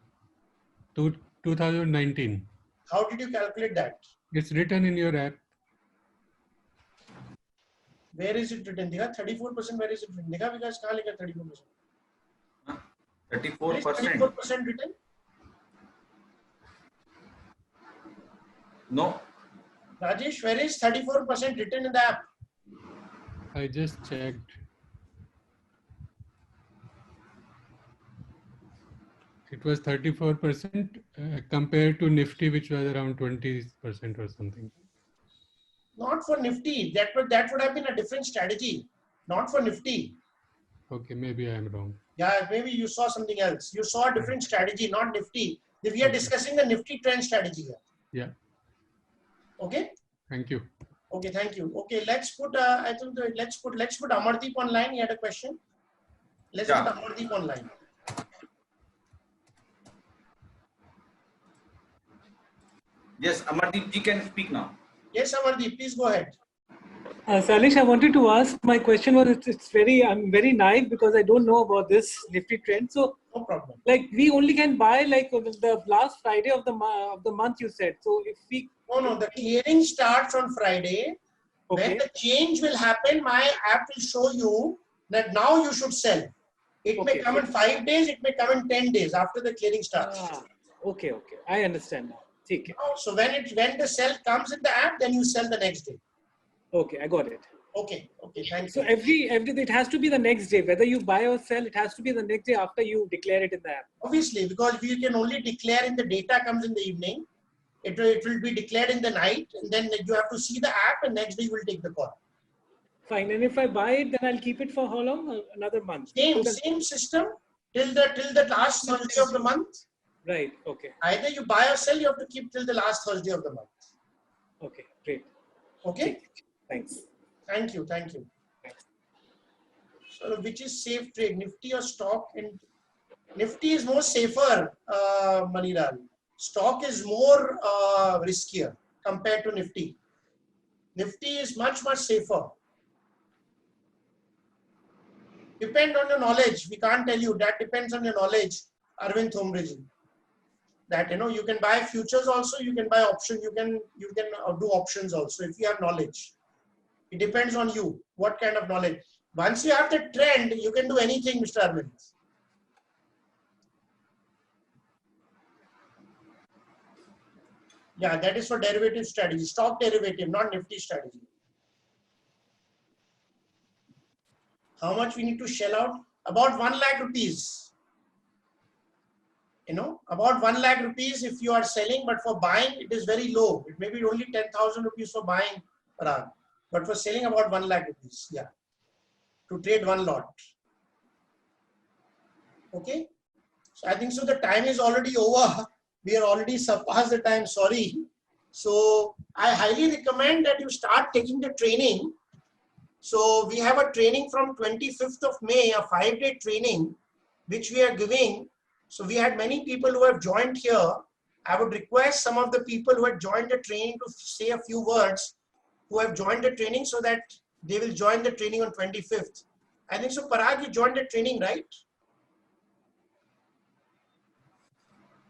2019. How did you calculate that? It's written in your app. Where is it written? 34%. Where is it written? Because 34%. 34%. 34% written? No. Rajesh, where is 34% written in the app? I just checked. It was 34% compared to Nifty, which was around 20% or something. Not for Nifty. That would have been a different strategy. Not for Nifty. Okay, maybe I am wrong. Yeah, maybe you saw something else. You saw a different strategy, not Nifty. We are discussing the Nifty trend strategy here. Yeah. Okay. Thank you. Okay, thank you. Okay, let's put. I think let's put Amardeep online. He had a question. Let's put Amardeep online. Yes, Amardeep ji can speak now. Yes, Amardeep, please go ahead. Salish, I wanted to ask, my question was, I'm very naive because I don't know about this Nifty trend. So, no problem. Like we only can buy like the last Friday of the month you said. So if we no, the clearing starts on Friday. Okay. When the change will happen, my app will show you that now you should sell. It may come in 5 days, it may come in 10 days after the clearing starts. Okay, okay. I understand now. Okay. So when the sell comes in the app, then you sell the next day. Okay, I got it. Okay, thank So you. every it has to be the next day. Whether you buy or sell, it has to be the next day after you declare it in the app. Obviously, because we can only declare in the data comes in the evening. It will be declared in the night, and then you have to see the app, and next day you will take the call. Fine. And if I buy it, then I'll keep it for how long? Another month. Same system till the last Thursday of the month. Right. Okay. Either you buy or sell, you have to keep till the last Thursday of the month. Okay. Great. Okay. Thanks. Thank you. So which is safe trade, Nifty or stock? And Nifty is more safer, Manilal. Stock is more riskier compared to Nifty. Nifty is much safer. Depend on your knowledge. We can't tell you. That depends on your knowledge, Arvind Thombriji. That you can buy futures also. You can buy options. You can do options also if you have knowledge. It depends on you. What kind of knowledge? Once you have the trend, you can do anything, Mr. Arvind. Yeah, that is for derivative strategy. Stock derivative, not Nifty strategy. How much we need to shell out? About 1 lakh rupees. About 1 lakh rupees if you are selling, but for buying, it is very low. It may be only 10,000 rupees for buying, Parag. But for selling, about 1 lakh rupees. Yeah. To trade one lot. Okay. So I think so. The time is already over. We are already surpassed the time. Sorry. So I highly recommend that you start taking the training. So we have a training from 25th of May, a 5-day training, which we are giving. So we had many people who have joined here. I would request some of the people who have joined the training to say a few words, who have joined the training, so that they will join the training on 25th. I think so. Parag, you joined the training, right?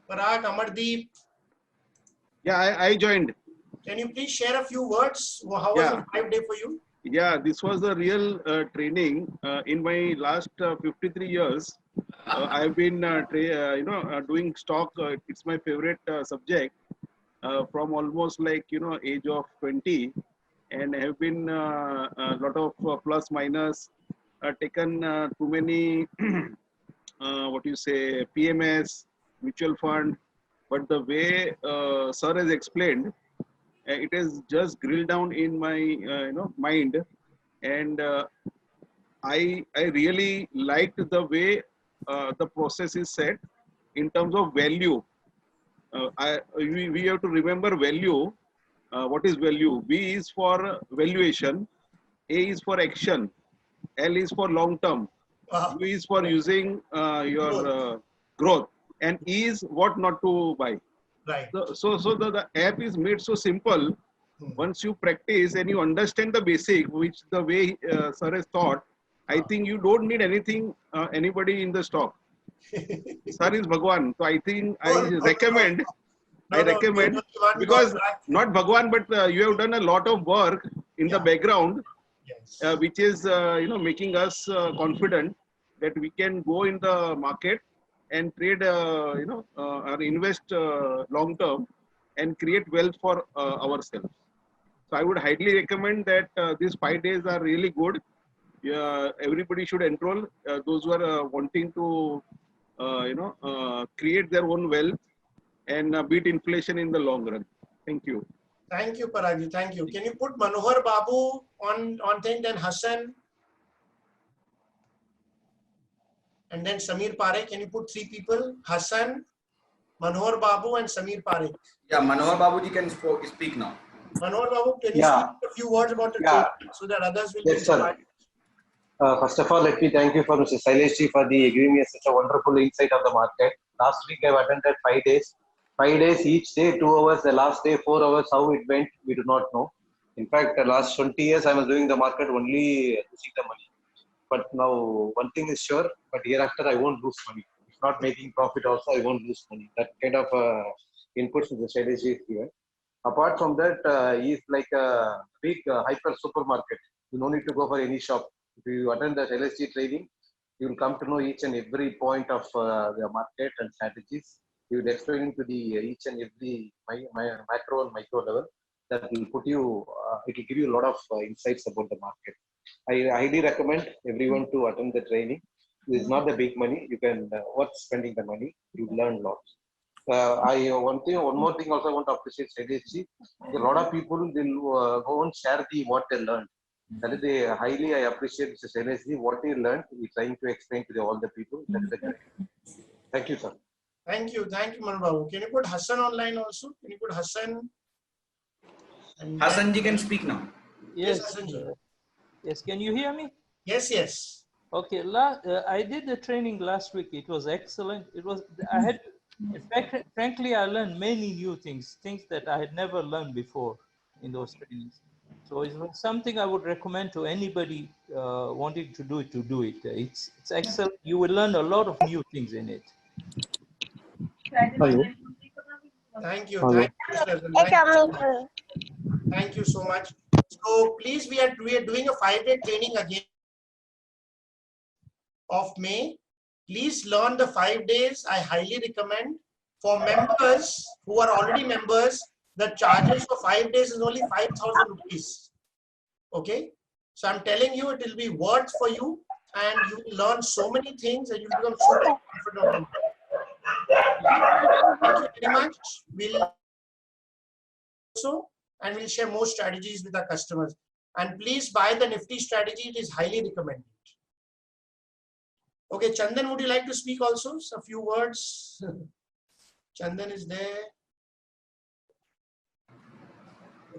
Parag, Amardeep. Yeah, I joined. Can you please share a few words? How was the 5-day for you? Yeah, this was the real training. In my last 53 years, I've been doing stock. It's my favorite subject from almost age of 20, and I have been a lot of plus minus, taken too many PMS, mutual fund, but the way sir has explained, it is just grilled down in my mind, and I really liked the way the process is set in terms of value. We have to remember value. What is value? V is for valuation, A is for action, L is for long term, U is for using your growth, and E is what not to buy. Right. So the app is made so simple. Once you practice and you understand the basic, which the way sir has taught, I think you don't need anything, anybody in the stock. Sir is Bhagwan. So I think I recommend, because not Bhagwan, but you have done a lot of work in the background, which is making us confident that we can go in the market and trade, or invest long term and create wealth for ourselves. So I would highly recommend that these 5 days are really good. Everybody should enroll. Those who are wanting to, create their own wealth and beat inflation in the long run. Thank you. Thank you, Parag. Thank you. Can you put Manohar Babu on thing, then Hassan, and then Samir Parekh? Can you put 3 people? Hassan, Manohar Babu, and Samir Parekh. Yeah, Manohar Babuji can speak now. Manohar Babu, can you speak a few words about the trade so that others will be inspired? First of all, let me thank you for Mr. Shailesh for giving us such a wonderful insight of the market. Last week I attended 5 days. 5 days each day, 2 hours. The last day, 4 hours. How it went, we do not know. In fact, the last 20 years I was doing the market only losing the money. But now one thing is sure, but hereafter I won't lose money. If not making profit also, I won't lose money. That kind of inputs Mr. Shailesh is here. Apart from that, he is like a big hyper supermarket. You no need to go for any shop. If you attend the LSG training, you will come to know each and every point of the market and strategies. He will explain to the each and every macro and micro level. That will put you. It will give you a lot of insights about the market. I highly recommend everyone to attend the training. It's not the big money. You can worth spending the money. You learn lots. One more thing also I want to appreciate Shailesh. A lot of people will go and share what they learned. That is the highly I appreciate Mr. Shailesh. What he learned, he's trying to explain to all the people. That is the great. Thank you, sir. Thank you, Manu Babu. Can you put Hassan online also? Can you put Hassan? Hassan ji can speak now. Yes, Hassan ji. Yes, can you hear me? Yes, yes. Okay, I did the training last week. It was excellent. In fact, frankly, I learned many new things that I had never learned before in those trainings. So it was something I would recommend to anybody wanting to do it. It's excellent. You will learn a lot of new things in it. Hello. Thank you. Hello. Thank you so much. So please, we are doing a 5-day training again of May. Please learn the 5 days. I highly recommend. For members who are already members, the charges for 5 days is only 5,000 rupees. Okay. So I'm telling you, it will be worth for you, and you will learn so many things, and you will become super confident. Thank you very much. We'll and we'll share more strategies with our customers. And please buy the Nifty strategy. It is highly recommended. Okay, Chandan, would you like to speak also? A few words. Chandan is there.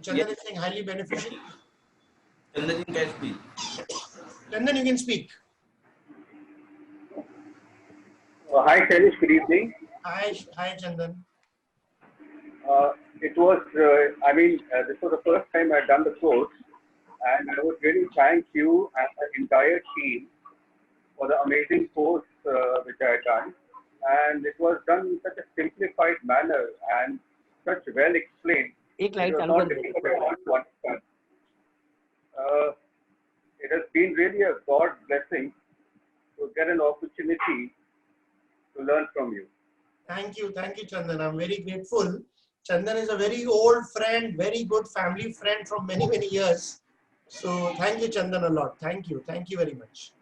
Chandan is saying highly beneficial. Chandan, you can speak. Chandan, you can speak. Hi, Shailesh. Good evening. Hi, Chandan. It was, this was the first time I'd done the course, and I would really thank you and the entire team for the amazing course which I had done. And it was done in such a simplified manner and such well explained. It was not difficult at all to understand. It has been really a God blessing to get an opportunity to learn from you. Thank you, Chandan. I'm very grateful. Chandan is a very old friend, very good family friend from many, many years. So thank you, Chandan, a lot. Thank you very much.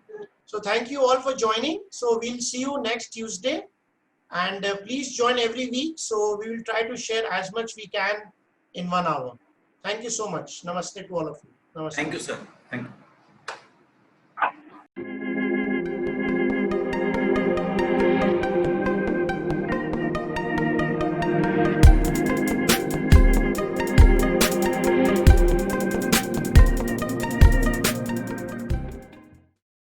So thank you all for joining. So we'll see you next Tuesday, and please join every week. So we will try to share as much we can in 1 hour. Thank you so much. Namaste to all of you. Namaste. Thank you, sir. Thank you.